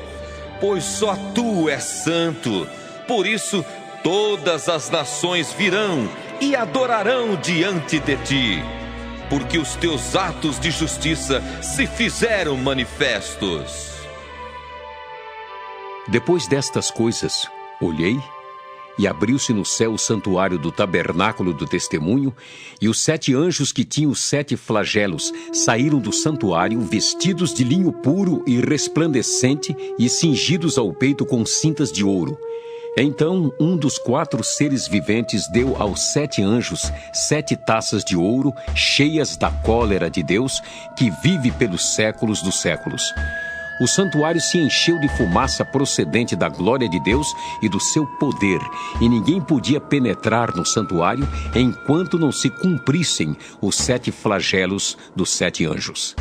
Pois só tu és santo. Por isso todas as nações virão e adorarão diante de ti, porque os teus atos de justiça se fizeram manifestos. Depois destas coisas, olhei, e abriu-se no céu o santuário do tabernáculo do testemunho, e os 7 anjos que tinham os 7 flagelos saíram do santuário vestidos de linho puro e resplandecente e cingidos ao peito com cintas de ouro. Então um dos 4 seres viventes deu aos 7 anjos 7 taças de ouro cheias da cólera de Deus, que vive pelos séculos dos séculos. O santuário se encheu de fumaça procedente da glória de Deus e do seu poder, e ninguém podia penetrar no santuário enquanto não se cumprissem os 7 flagelos dos 7 anjos.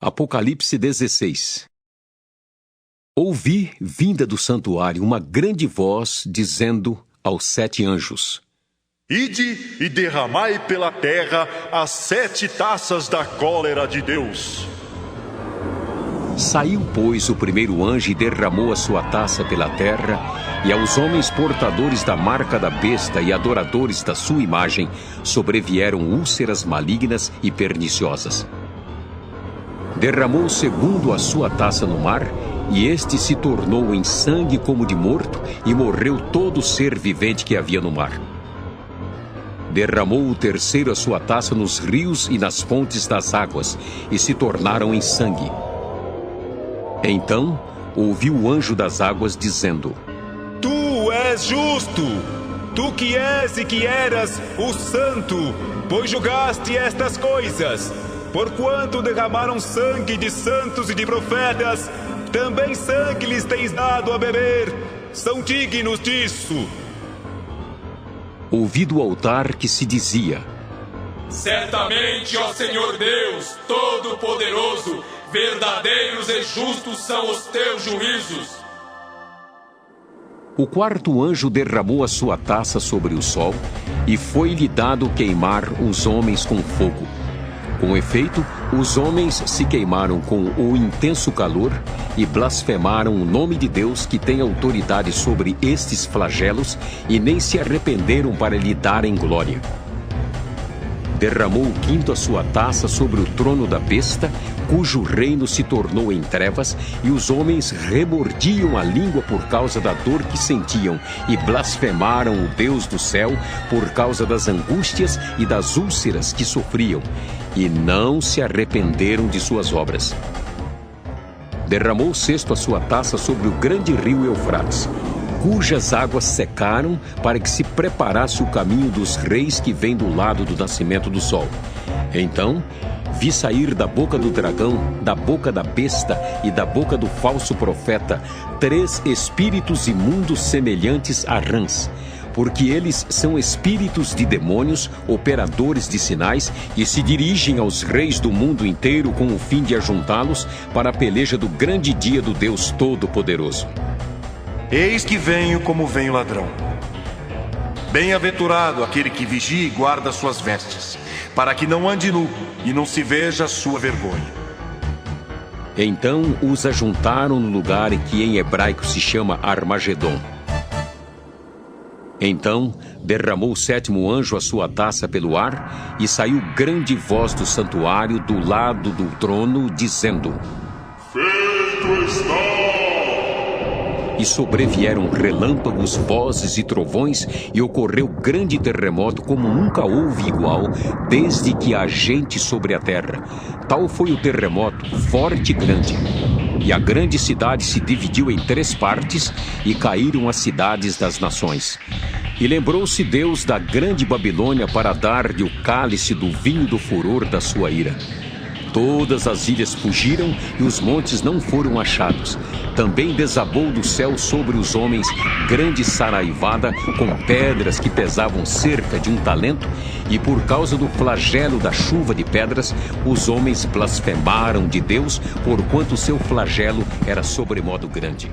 Apocalipse 16. Ouvi, vinda do santuário, uma grande voz dizendo aos 7 anjos: Ide e derramai pela terra as 7 taças da cólera de Deus. Saiu, pois, o primeiro anjo e derramou a sua taça pela terra, e aos homens portadores da marca da besta e adoradores da sua imagem sobrevieram úlceras malignas e perniciosas. Derramou o segundo a sua taça no mar, e este se tornou em sangue como de morto, e morreu todo ser vivente que havia no mar. Derramou o terceiro a sua taça nos rios e nas fontes das águas, e se tornaram em sangue. Então ouvi o anjo das águas dizendo: Tu és justo, tu que és e que eras o santo, pois julgaste estas coisas. Porquanto derramaram sangue de santos e de profetas, também sangue lhes tens dado a beber. São dignos disso. Ouvi do altar que se dizia: Certamente, ó Senhor Deus Todo-Poderoso, verdadeiros e justos são os teus juízos. O quarto anjo derramou a sua taça sobre o sol, e foi-lhe dado queimar os homens com fogo. Com efeito, os homens se queimaram com o intenso calor e blasfemaram o nome de Deus, que tem autoridade sobre estes flagelos, e nem se arrependeram para lhe darem glória. Derramou o quinto a sua taça sobre o trono da besta, cujo reino se tornou em trevas, e os homens remordiam a língua por causa da dor que sentiam, e blasfemaram o Deus do céu por causa das angústias e das úlceras que sofriam, e não se arrependeram de suas obras. Derramou o sexto a sua taça sobre o grande rio Eufrates, cujas águas secaram para que se preparasse o caminho dos reis que vêm do lado do nascimento do sol. Então vi sair da boca do dragão, da boca da besta e da boca do falso profeta 3 espíritos imundos semelhantes a rãs, porque eles são espíritos de demônios, operadores de sinais, e se dirigem aos reis do mundo inteiro com o fim de ajuntá-los para a peleja do grande dia do Deus Todo-Poderoso. Eis que venho como vem o ladrão. Bem-aventurado aquele que vigia e guarda suas vestes, para que não ande nu e não se veja a sua vergonha. Então os ajuntaram no lugar que em hebraico se chama Armagedon. Então derramou o 7º anjo a sua taça pelo ar, e saiu grande voz do santuário do lado do trono, dizendo: Feito está! E sobrevieram relâmpagos, vozes e trovões, e ocorreu grande terremoto como nunca houve igual, desde que há gente sobre a terra. Tal foi o terremoto, forte e grande. E a grande cidade se dividiu em 3 partes, e caíram as cidades das nações. E lembrou-se Deus da grande Babilônia para dar-lhe o cálice do vinho do furor da sua ira. Todas as ilhas fugiram e os montes não foram achados. Também desabou do céu sobre os homens grande saraivada com pedras que pesavam cerca de 1 talento, e por causa do flagelo da chuva de pedras, os homens blasfemaram de Deus, porquanto seu flagelo era sobremodo grande.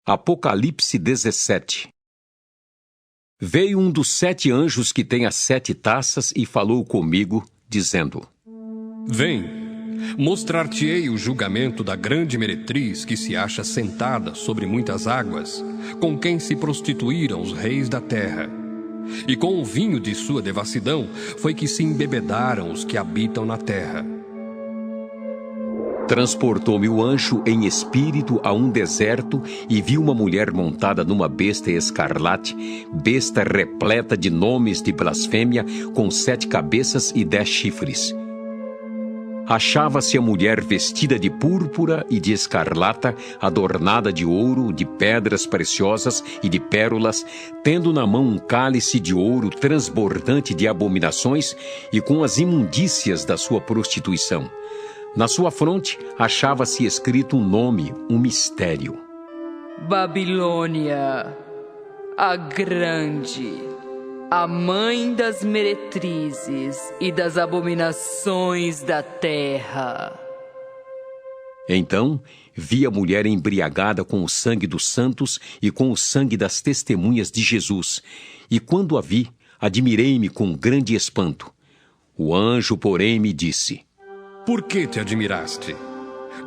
Apocalipse 17. Veio um dos 7 anjos que tem as 7 taças e falou comigo, dizendo: Vem, mostrar-te-ei o julgamento da grande meretriz que se acha sentada sobre muitas águas, com quem se prostituíram os reis da terra. E com o vinho de sua devassidão foi que se embebedaram os que habitam na terra. Transportou-me o anjo em espírito a um deserto, e vi uma mulher montada numa besta escarlate, besta repleta de nomes de blasfêmia, com 7 cabeças e 10 chifres. Achava-se a mulher vestida de púrpura e de escarlata, adornada de ouro, de pedras preciosas e de pérolas, tendo na mão um cálice de ouro transbordante de abominações e com as imundícias da sua prostituição. Na sua fronte achava-se escrito um nome, um mistério: Babilônia, a grande, a mãe das meretrizes e das abominações da terra. Então vi a mulher embriagada com o sangue dos santos e com o sangue das testemunhas de Jesus, e quando a vi, admirei-me com grande espanto. O anjo, porém, me disse: Por que te admiraste?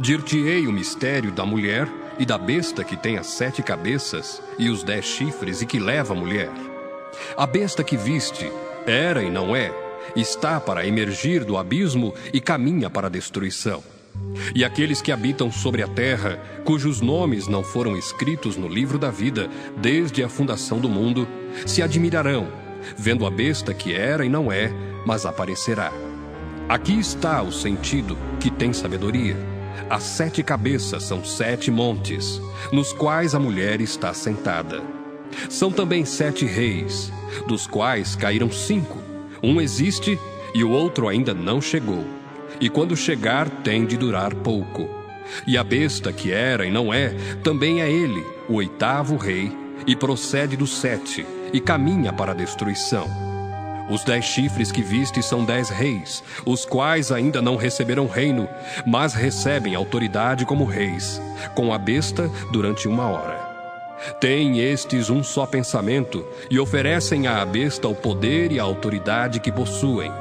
Dir-te-ei o mistério da mulher e da besta que tem as 7 cabeças e os 10 chifres e que leva a mulher. A besta que viste era e não é, está para emergir do abismo e caminha para a destruição. E aqueles que habitam sobre a terra, cujos nomes não foram escritos no livro da vida desde a fundação do mundo, se admirarão, vendo a besta que era e não é, mas aparecerá. Aqui está o sentido que tem sabedoria. As 7 cabeças são 7 montes, nos quais a mulher está sentada. São também 7 reis, dos quais caíram 5. Um existe e o outro ainda não chegou. E quando chegar, tem de durar pouco. E a besta que era e não é, também é ele, o 8º rei, e procede dos 7, e caminha para a destruição. Os 10 chifres que viste são 10 reis, os quais ainda não receberam reino, mas recebem autoridade como reis, com a besta durante 1 hora. Têm estes um só pensamento, e oferecem à besta o poder e a autoridade que possuem.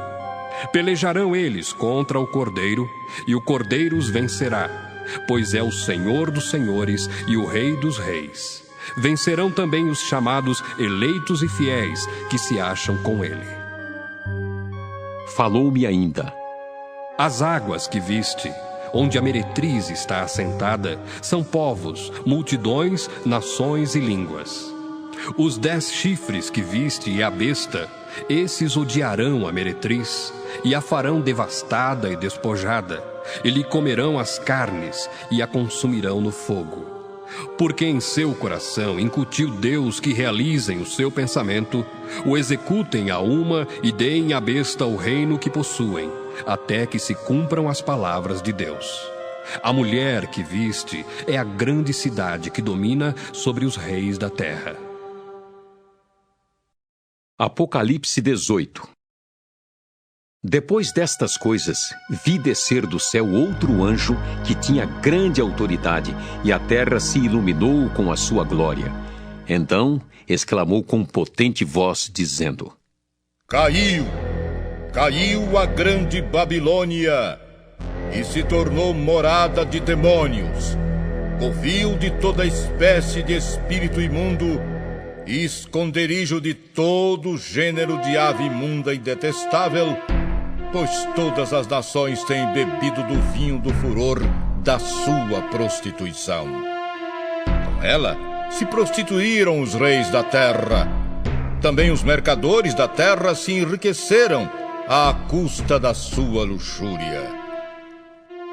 Pelejarão eles contra o Cordeiro, e o Cordeiro os vencerá, pois é o Senhor dos senhores e o Rei dos reis. Vencerão também os chamados eleitos e fiéis, que se acham com ele. Falou-me ainda: As águas que viste, onde a meretriz está assentada, são povos, multidões, nações e línguas. Os 10 chifres que viste e a besta, esses odiarão a meretriz, e a farão devastada e despojada, e lhe comerão as carnes, e a consumirão no fogo. Porque em seu coração incutiu Deus que realizem o seu pensamento, o executem a uma e deem à besta o reino que possuem, até que se cumpram as palavras de Deus. A mulher que viste é a grande cidade que domina sobre os reis da terra. Apocalipse 18. Depois destas coisas, vi descer do céu outro anjo que tinha grande autoridade, e a terra se iluminou com a sua glória. Então exclamou com potente voz, dizendo: Caiu a grande Babilônia, e se tornou morada de demônios, covil de toda espécie de espírito imundo, e esconderijo de todo gênero de ave imunda e detestável, pois todas as nações têm bebido do vinho do furor da sua prostituição. Com ela se prostituíram os reis da terra. Também os mercadores da terra se enriqueceram à custa da sua luxúria.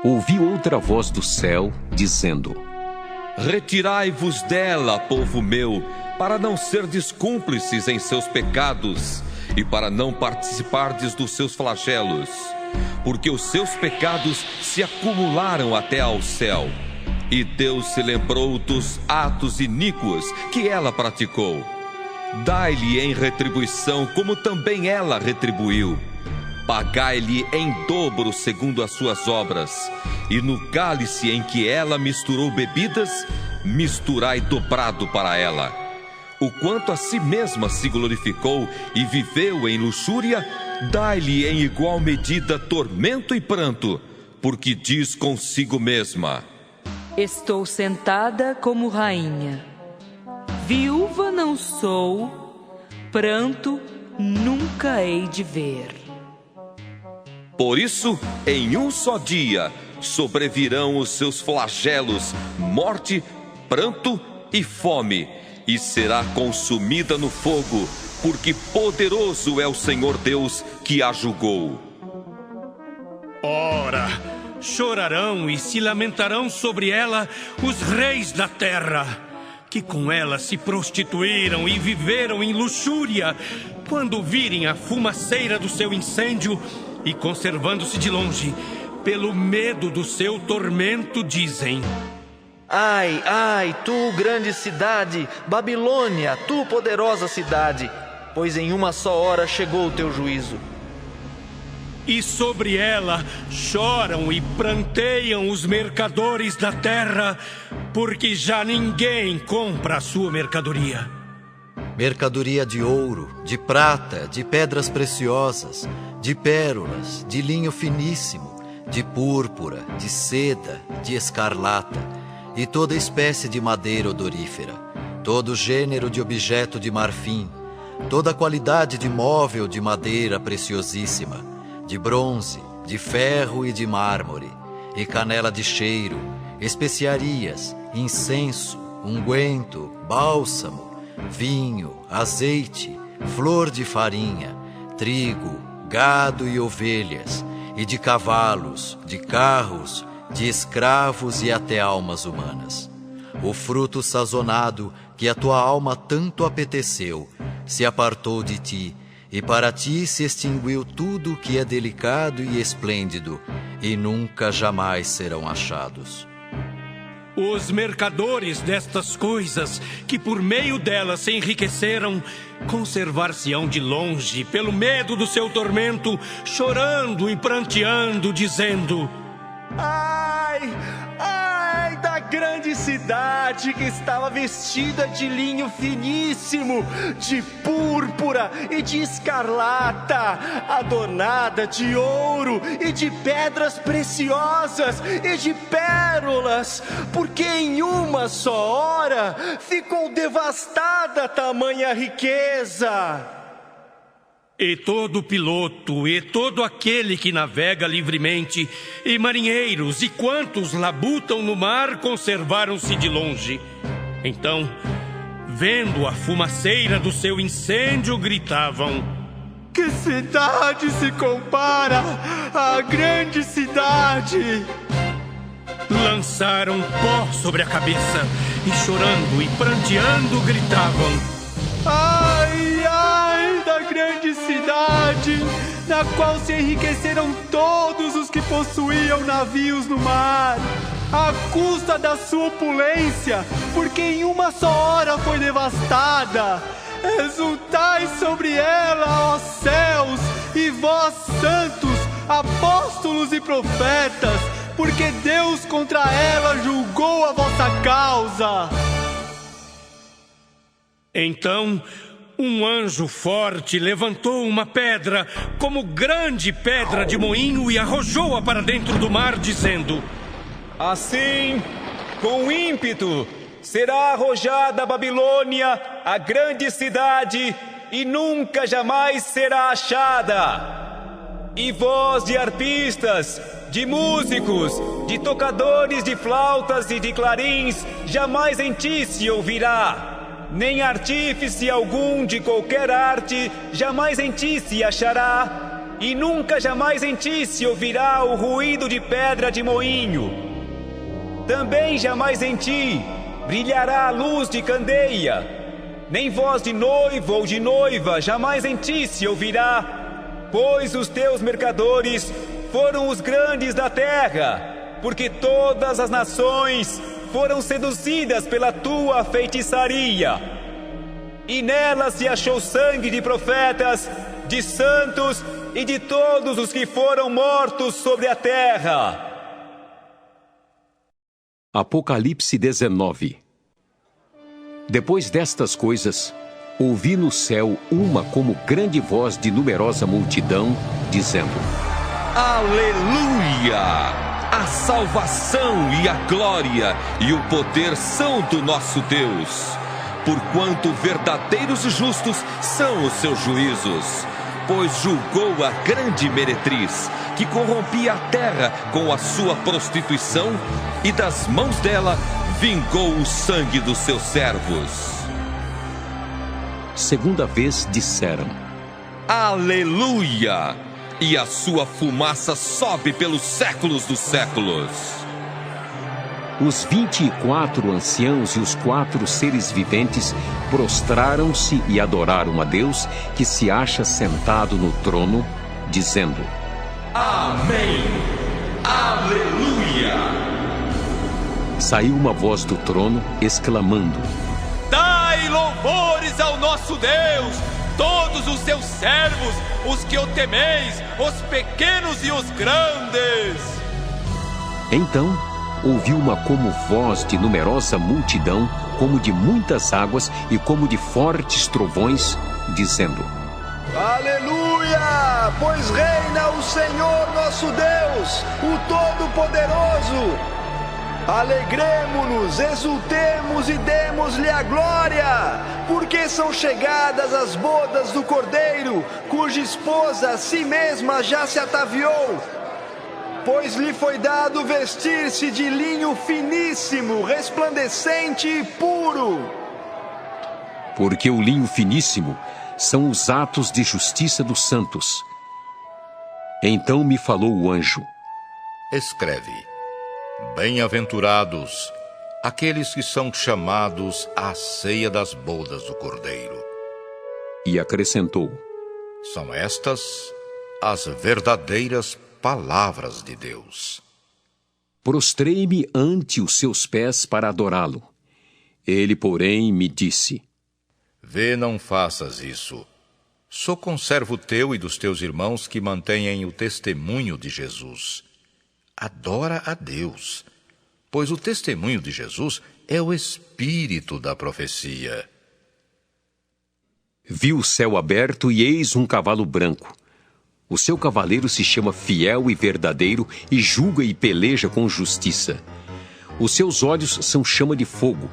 Ouvi outra voz do céu, dizendo: Retirai-vos dela, povo meu, para não serdes cúmplices em seus pecados, e para não participardes dos seus flagelos, porque os seus pecados se acumularam até ao céu, e Deus se lembrou dos atos iníquos que ela praticou. Dai-lhe em retribuição, como também ela retribuiu. Pagai-lhe em dobro segundo as suas obras, e no cálice em que ela misturou bebidas, misturai dobrado para ela. O quanto a si mesma se glorificou e viveu em luxúria, dai-lhe em igual medida tormento e pranto, porque diz consigo mesma: Estou sentada como rainha. Viúva não sou, pranto nunca hei de ver. Por isso, em um só dia, sobrevirão os seus flagelos, morte, pranto e fome, e será consumida no fogo, porque poderoso é o Senhor Deus que a julgou. Ora, chorarão e se lamentarão sobre ela os reis da terra, que com ela se prostituíram e viveram em luxúria, quando virem a fumaceira do seu incêndio e, conservando-se de longe, pelo medo do seu tormento, dizem: Ai, ai, tu grande cidade, Babilônia, tu poderosa cidade, pois em uma só hora chegou o teu juízo. E sobre ela choram e pranteiam os mercadores da terra, porque já ninguém compra a sua mercadoria. Mercadoria de ouro, de prata, de pedras preciosas, de pérolas, de linho finíssimo, de púrpura, de seda, de escarlata, e toda espécie de madeira odorífera, todo gênero de objeto de marfim, toda qualidade de móvel de madeira preciosíssima, de bronze, de ferro e de mármore, e canela de cheiro, especiarias, incenso, unguento, bálsamo, vinho, azeite, flor de farinha, trigo, gado e ovelhas, e de cavalos, de carros, de escravos e até almas humanas. O fruto sazonado que a tua alma tanto apeteceu se apartou de ti, e para ti se extinguiu tudo o que é delicado e esplêndido, e nunca jamais serão achados. Os mercadores destas coisas, que por meio delas se enriqueceram, conservar-se-ão de longe, pelo medo do seu tormento, chorando e pranteando, dizendo: Ai, ai da grande cidade que estava vestida de linho finíssimo, de púrpura e de escarlata, adornada de ouro e de pedras preciosas e de pérolas, porque em uma só hora ficou devastada tamanha riqueza. E todo piloto, e todo aquele que navega livremente, e marinheiros, e quantos labutam no mar, conservaram-se de longe. Então, vendo a fumaceira do seu incêndio, gritavam: Que cidade se compara à grande cidade? Lançaram pó sobre a cabeça e chorando e pranteando gritavam: Ai, ai da grande cidade, na qual se enriqueceram todos os que possuíam navios no mar, à custa da sua opulência, porque em uma só hora foi devastada. Exultai sobre ela, ó céus, e vós santos, apóstolos e profetas, porque Deus contra ela julgou a vossa causa. Então, um anjo forte levantou uma pedra, como grande pedra de moinho, e arrojou-a para dentro do mar, dizendo: Assim, com ímpeto, será arrojada a Babilônia, a grande cidade, e nunca jamais será achada. E voz de arpistas, de músicos, de tocadores de flautas e de clarins, jamais em ti se ouvirá. Nem artífice algum de qualquer arte jamais em ti se achará, e nunca jamais em ti se ouvirá o ruído de pedra de moinho. Também jamais em ti brilhará a luz de candeia, nem voz de noivo ou de noiva jamais em ti se ouvirá, pois os teus mercadores foram os grandes da terra, porque todas as nações foram seduzidas pela tua feitiçaria. E nela se achou sangue de profetas, de santos e de todos os que foram mortos sobre a terra. Apocalipse 19. Depois destas coisas, ouvi no céu uma como grande voz de numerosa multidão, dizendo: Aleluia! A salvação e a glória e o poder são do nosso Deus, porquanto verdadeiros e justos são os seus juízos, pois julgou a grande meretriz, que corrompia a terra com a sua prostituição, e das mãos dela vingou o sangue dos seus servos. Segunda vez disseram: Aleluia! E a sua fumaça sobe pelos séculos dos séculos. Os 24 anciãos e os 4 seres viventes prostraram-se e adoraram a Deus, que se acha sentado no trono, dizendo: Amém! Aleluia! Saiu uma voz do trono, exclamando: Dai louvores ao nosso Deus, todos os seus servos, os que o temeis, os pequenos e os grandes. Então ouvi uma como voz de numerosa multidão, como de muitas águas e como de fortes trovões, dizendo: Aleluia! Pois reina o Senhor nosso Deus, o Todo-Poderoso. Alegremo-nos, exultemos e demos-lhe a glória, porque são chegadas as bodas do Cordeiro, cuja esposa a si mesma já se ataviou. Pois lhe foi dado vestir-se de linho finíssimo, resplandecente e puro. Porque o linho finíssimo são os atos de justiça dos santos. Então me falou o anjo: Escreve: Bem-aventurados aqueles que são chamados à ceia das bodas do Cordeiro. E acrescentou: São estas as verdadeiras palavras de Deus. Prostrei-me ante os seus pés para adorá-lo. Ele, porém, me disse: Vê, não faças isso. Sou conservo teu e dos teus irmãos que mantêm o testemunho de Jesus. Adora a Deus, pois o testemunho de Jesus é o espírito da profecia. Vi o céu aberto e eis um cavalo branco. O seu cavaleiro se chama Fiel e Verdadeiro e julga e peleja com justiça. Os seus olhos são chama de fogo.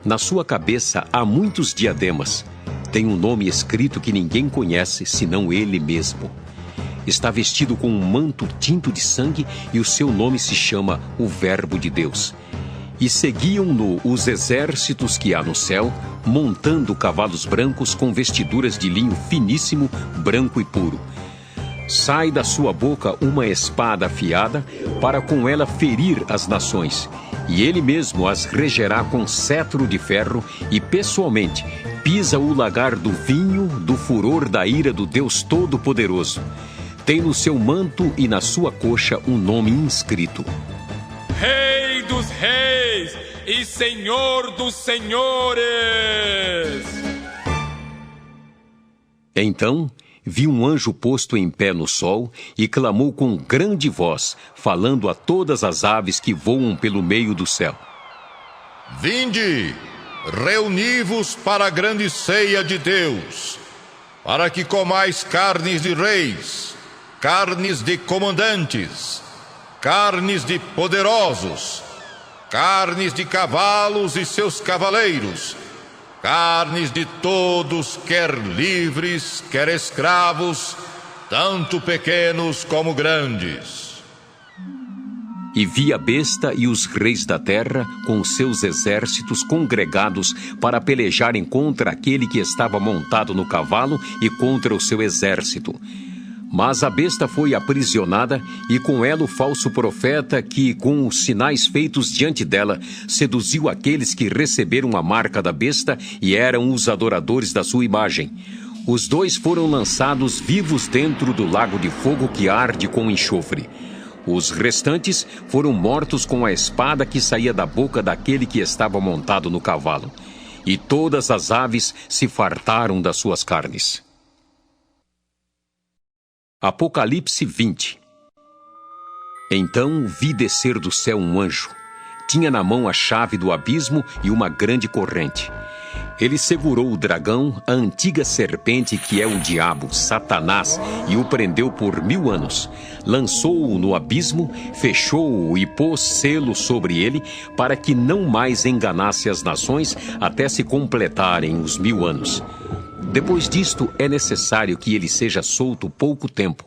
Na sua cabeça há muitos diademas. Tem um nome escrito que ninguém conhece, senão ele mesmo. Está vestido com um manto tinto de sangue e o seu nome se chama o Verbo de Deus. E seguiam-no os exércitos que há no céu, montando cavalos brancos com vestiduras de linho finíssimo, branco e puro. Sai da sua boca uma espada afiada, para com ela ferir as nações, e ele mesmo as regerá com cetro de ferro e pessoalmente pisa o lagar do vinho do furor da ira do Deus Todo-Poderoso. Tem no seu manto e na sua coxa um nome inscrito: Rei dos Reis e Senhor dos Senhores. Então vi um anjo posto em pé no sol e clamou com grande voz, falando a todas as aves que voam pelo meio do céu: Vinde, reuni-vos para a grande ceia de Deus, para que comais carnes de reis, carnes de comandantes, carnes de poderosos, carnes de cavalos e seus cavaleiros, carnes de todos, quer livres, quer escravos, tanto pequenos como grandes. E vi a besta e os reis da terra com seus exércitos congregados para pelejarem contra aquele que estava montado no cavalo e contra o seu exército. Mas a besta foi aprisionada e com ela o falso profeta que, com os sinais feitos diante dela, seduziu aqueles que receberam a marca da besta e eram os adoradores da sua imagem. Os dois foram lançados vivos dentro do lago de fogo que arde com enxofre. Os restantes foram mortos com a espada que saía da boca daquele que estava montado no cavalo. E todas as aves se fartaram das suas carnes. Apocalipse 20. Então vi descer do céu um anjo. Tinha na mão a chave do abismo e uma grande corrente. Ele segurou o dragão, a antiga serpente que é o diabo, Satanás, e o prendeu por 1000 anos. Lançou-o no abismo, fechou-o e pôs selo sobre ele, para que não mais enganasse as nações até se completarem os 1000 anos. Depois disto, é necessário que ele seja solto pouco tempo.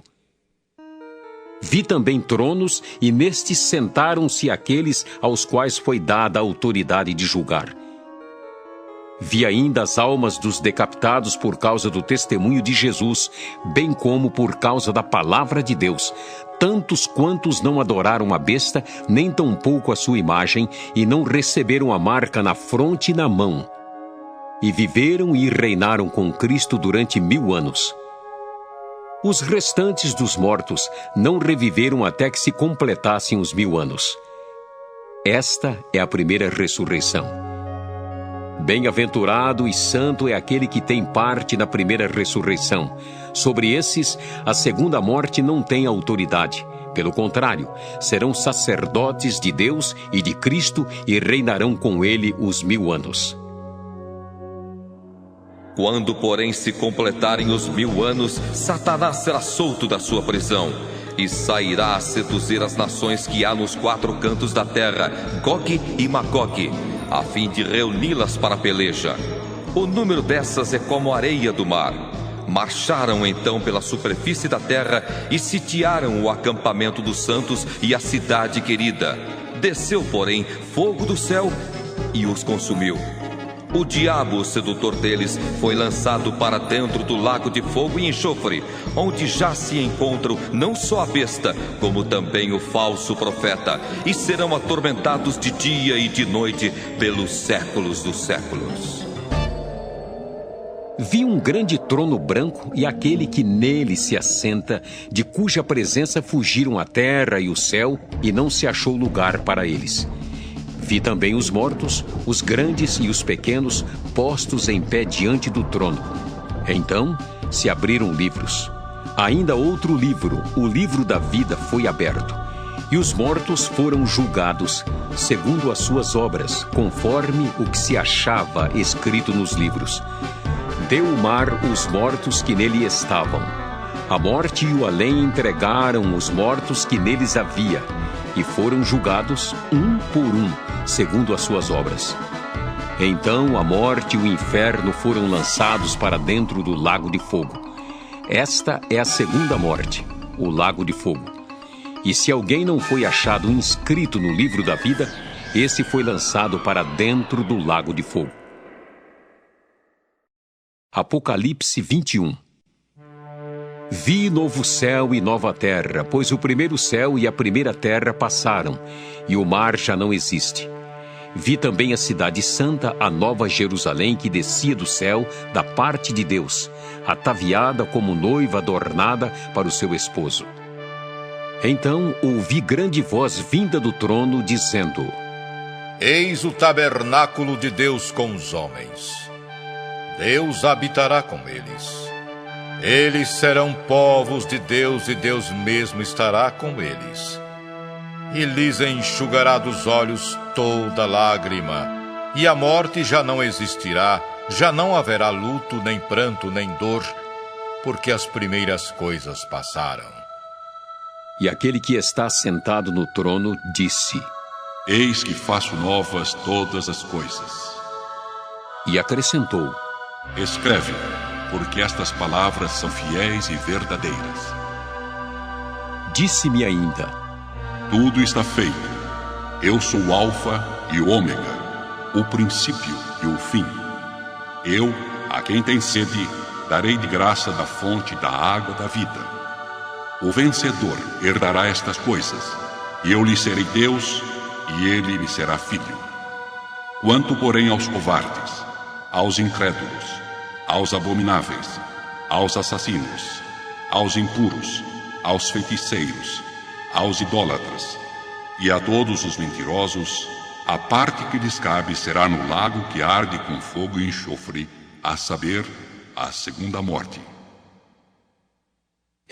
Vi também tronos, e nestes sentaram-se aqueles aos quais foi dada a autoridade de julgar. Vi ainda as almas dos decapitados por causa do testemunho de Jesus, bem como por causa da palavra de Deus, tantos quantos não adoraram a besta, nem tampouco a sua imagem, e não receberam a marca na fronte e na mão. E viveram e reinaram com Cristo durante 1000 anos. Os restantes dos mortos não reviveram até que se completassem os 1000 anos. Esta é a primeira ressurreição. Bem-aventurado e santo é aquele que tem parte na primeira ressurreição. Sobre esses, a segunda morte não tem autoridade. Pelo contrário, serão sacerdotes de Deus e de Cristo e reinarão com ele os 1000 anos. Quando, porém, se completarem os 1000 anos, Satanás será solto da sua prisão e sairá a seduzir as nações que há nos 4 cantos da terra, Gog e Magog, a fim de reuni-las para a peleja. O número dessas é como a areia do mar. Marcharam então pela superfície da terra e sitiaram o acampamento dos santos e a cidade querida. Desceu, porém, fogo do céu e os consumiu. O diabo, o sedutor deles, foi lançado para dentro do lago de fogo e enxofre, onde já se encontram não só a besta, como também o falso profeta, e serão atormentados de dia e de noite pelos séculos dos séculos. Vi um grande trono branco e aquele que nele se assenta, de cuja presença fugiram a terra e o céu, e não se achou lugar para eles. Vi também os mortos, os grandes e os pequenos, postos em pé diante do trono. Então se abriram livros. Ainda outro livro, o livro da vida, foi aberto. E os mortos foram julgados, segundo as suas obras, conforme o que se achava escrito nos livros. Deu o mar os mortos que nele estavam. A morte e o além entregaram os mortos que neles havia, e foram julgados um por um, segundo as suas obras. Então a morte e o inferno foram lançados para dentro do lago de fogo. Esta é a segunda morte, o lago de fogo. E se alguém não foi achado inscrito no livro da vida, esse foi lançado para dentro do lago de fogo. Apocalipse 21. Vi novo céu e nova terra, pois o primeiro céu e a primeira terra passaram, e o mar já não existe. Vi também a cidade santa, a nova Jerusalém, que descia do céu, da parte de Deus, ataviada como noiva adornada para o seu esposo. Então ouvi grande voz vinda do trono, dizendo: Eis o tabernáculo de Deus com os homens. Deus habitará com eles. Eles serão povos de Deus e Deus mesmo estará com eles. E lhes enxugará dos olhos toda lágrima. E a morte já não existirá, já não haverá luto, nem pranto, nem dor, porque as primeiras coisas passaram. E aquele que está sentado no trono disse: Eis que faço novas todas as coisas. E acrescentou: Escreve, porque estas palavras são fiéis e verdadeiras. Disse-me ainda: Tudo está feito. Eu sou o Alfa e o Ômega, o princípio e o fim. Eu, a quem tem sede, darei de graça da fonte da água da vida. O vencedor herdará estas coisas, e eu lhe serei Deus, e ele me será filho. Quanto, porém, aos covardes, aos incrédulos, aos abomináveis, aos assassinos, aos impuros, aos feiticeiros, aos idólatras e a todos os mentirosos, a parte que lhes cabe será no lago que arde com fogo e enxofre, a saber, a segunda morte.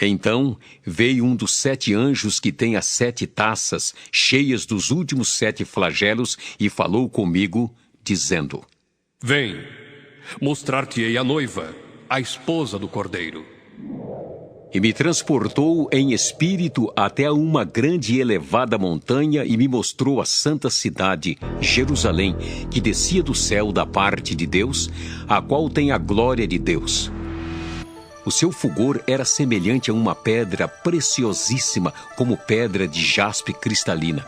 Então veio um dos 7 anjos que tem as 7 taças cheias dos últimos 7 flagelos e falou comigo, dizendo: Vem, mostrar-te-ei a noiva, a esposa do Cordeiro. E me transportou em espírito até uma grande e elevada montanha e me mostrou a santa cidade, Jerusalém, que descia do céu da parte de Deus, a qual tem a glória de Deus. O seu fulgor era semelhante a uma pedra preciosíssima, como pedra de jaspe cristalina.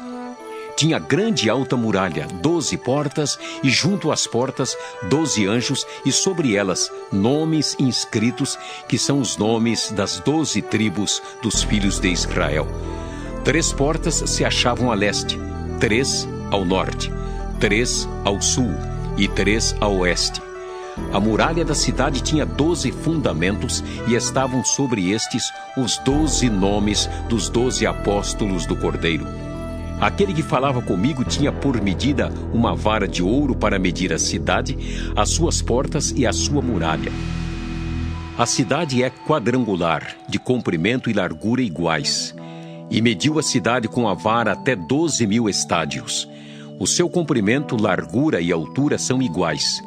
Tinha grande e alta muralha, 12 portas, e junto às portas 12 anjos, e sobre elas nomes inscritos, que são os nomes das 12 tribos dos filhos de Israel. 3 portas se achavam a leste, 3 ao norte, 3 ao sul e 3 a oeste. A muralha da cidade tinha 12 fundamentos, e estavam sobre estes os 12 nomes dos 12 apóstolos do Cordeiro. Aquele que falava comigo tinha por medida uma vara de ouro para medir a cidade, as suas portas e a sua muralha. A cidade é quadrangular, de comprimento e largura iguais, e mediu a cidade com a vara até 12.000 estádios. O seu comprimento, largura e altura são iguais.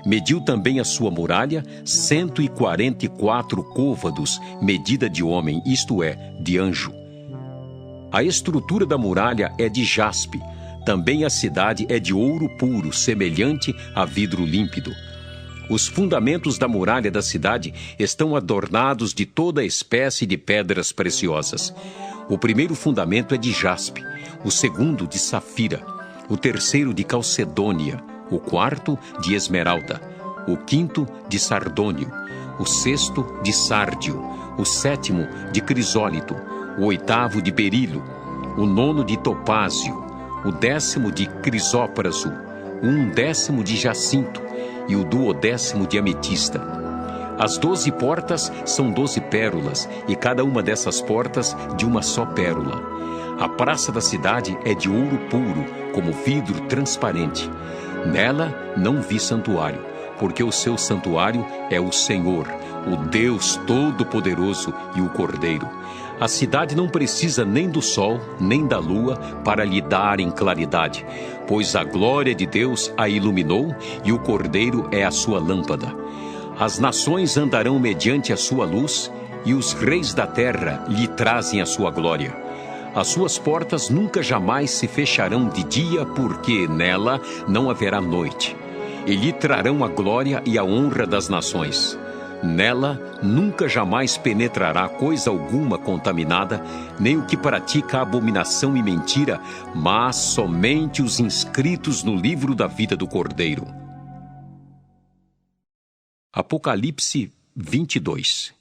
Mediu também a sua muralha, 144 côvados, medida de homem, isto é, de anjo. A estrutura da muralha é de jaspe. Também a cidade é de ouro puro, semelhante a vidro límpido. Os fundamentos da muralha da cidade estão adornados de toda espécie de pedras preciosas. O primeiro fundamento é de jaspe, o segundo de safira, o terceiro de calcedônia, o quarto de esmeralda, o quinto de sardônio, o sexto de sárdio, o sétimo de crisólito, o oitavo de berilo, o nono de topázio, o 10º de crisópraso, o 11º de jacinto e o 12º de ametista. As 12 portas são 12 pérolas, e cada uma dessas portas de uma só pérola. A praça da cidade é de ouro puro, como vidro transparente. Nela não vi santuário, porque o seu santuário é o Senhor, o Deus Todo-Poderoso e o Cordeiro. A cidade não precisa nem do sol, nem da lua para lhe darem claridade, pois a glória de Deus a iluminou e o Cordeiro é a sua lâmpada. As nações andarão mediante a sua luz, e os reis da terra lhe trazem a sua glória. As suas portas nunca jamais se fecharão de dia, porque nela não haverá noite. E lhe trarão a glória e a honra das nações. Nela nunca jamais penetrará coisa alguma contaminada, nem o que pratica abominação e mentira, mas somente os inscritos no livro da vida do Cordeiro. Apocalipse 22.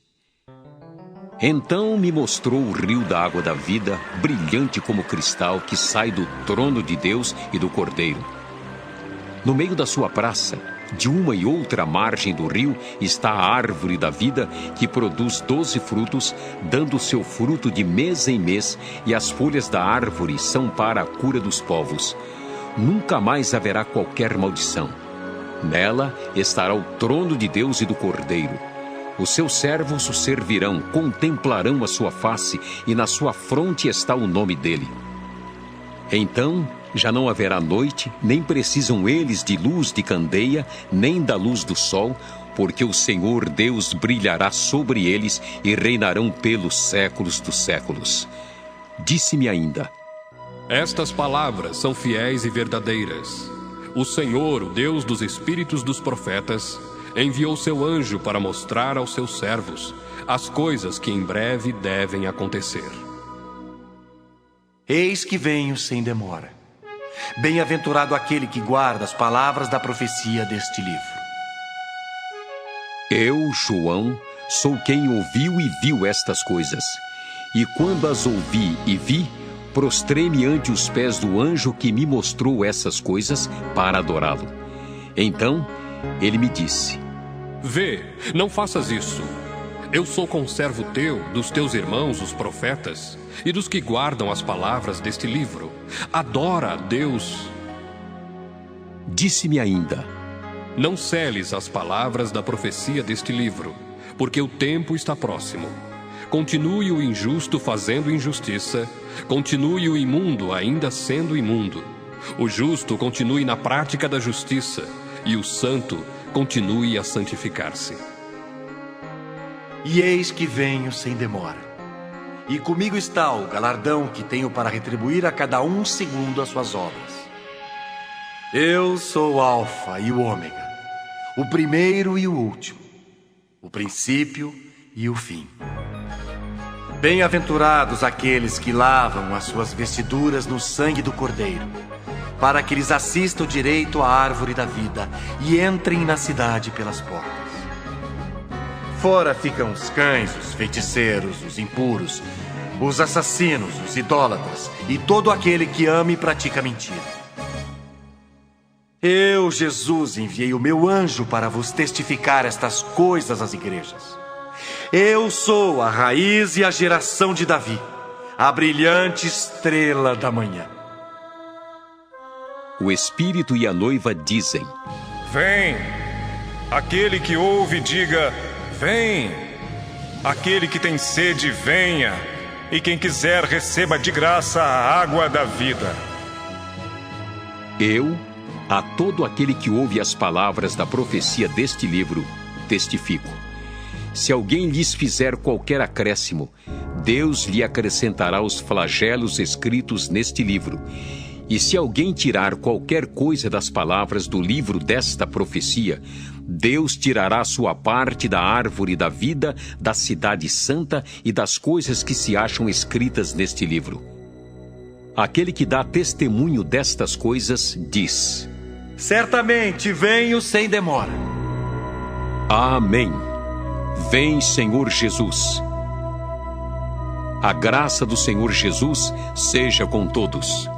Então me mostrou o rio da água da vida, brilhante como cristal, que sai do trono de Deus e do Cordeiro. No meio da sua praça, de uma e outra margem do rio, está a árvore da vida, que produz 12 frutos, dando seu fruto de mês em mês, e as folhas da árvore são para a cura dos povos. Nunca mais haverá qualquer maldição. Nela estará o trono de Deus e do Cordeiro. Os seus servos o servirão, contemplarão a sua face, e na sua fronte está o nome dele. Então já não haverá noite, nem precisam eles de luz de candeia, nem da luz do sol, porque o Senhor Deus brilhará sobre eles e reinarão pelos séculos dos séculos. Disse-me ainda: Estas palavras são fiéis e verdadeiras. O Senhor, o Deus dos espíritos dos profetas, enviou seu anjo para mostrar aos seus servos as coisas que em breve devem acontecer. Eis que venho sem demora. Bem-aventurado aquele que guarda as palavras da profecia deste livro. Eu, João, sou quem ouviu e viu estas coisas. E quando as ouvi e vi, prostrei-me ante os pés do anjo que me mostrou essas coisas para adorá-lo. Então ele me disse: Vê, não faças isso. Eu sou conservo teu, dos teus irmãos, os profetas, e dos que guardam as palavras deste livro. Adora a Deus. Disse-me ainda: Não seles as palavras da profecia deste livro, porque o tempo está próximo. Continue o injusto fazendo injustiça, continue o imundo ainda sendo imundo. O justo continue na prática da justiça, e o santo continue a santificar-se. E eis que venho sem demora. E comigo está o galardão que tenho para retribuir a cada um segundo as suas obras. Eu sou o Alfa e o Ômega, o primeiro e o último, o princípio e o fim. Bem-aventurados aqueles que lavam as suas vestiduras no sangue do Cordeiro, para que lhes assista o direito à árvore da vida e entrem na cidade pelas portas. Fora ficam os cães, os feiticeiros, os impuros, os assassinos, os idólatras e todo aquele que ama e pratica mentira. Eu, Jesus, enviei o meu anjo para vos testificar estas coisas às igrejas. Eu sou a raiz e a geração de Davi, a brilhante estrela da manhã. O Espírito e a noiva dizem: Vem! Aquele que ouve, diga: Vem! Aquele que tem sede, venha! E quem quiser, receba de graça a água da vida. Eu, a todo aquele que ouve as palavras da profecia deste livro, testifico. Se alguém lhes fizer qualquer acréscimo, Deus lhe acrescentará os flagelos escritos neste livro. E se alguém tirar qualquer coisa das palavras do livro desta profecia, Deus tirará sua parte da árvore da vida, da cidade santa e das coisas que se acham escritas neste livro. Aquele que dá testemunho destas coisas diz: Certamente venho sem demora. Amém. Vem, Senhor Jesus. A graça do Senhor Jesus seja com todos.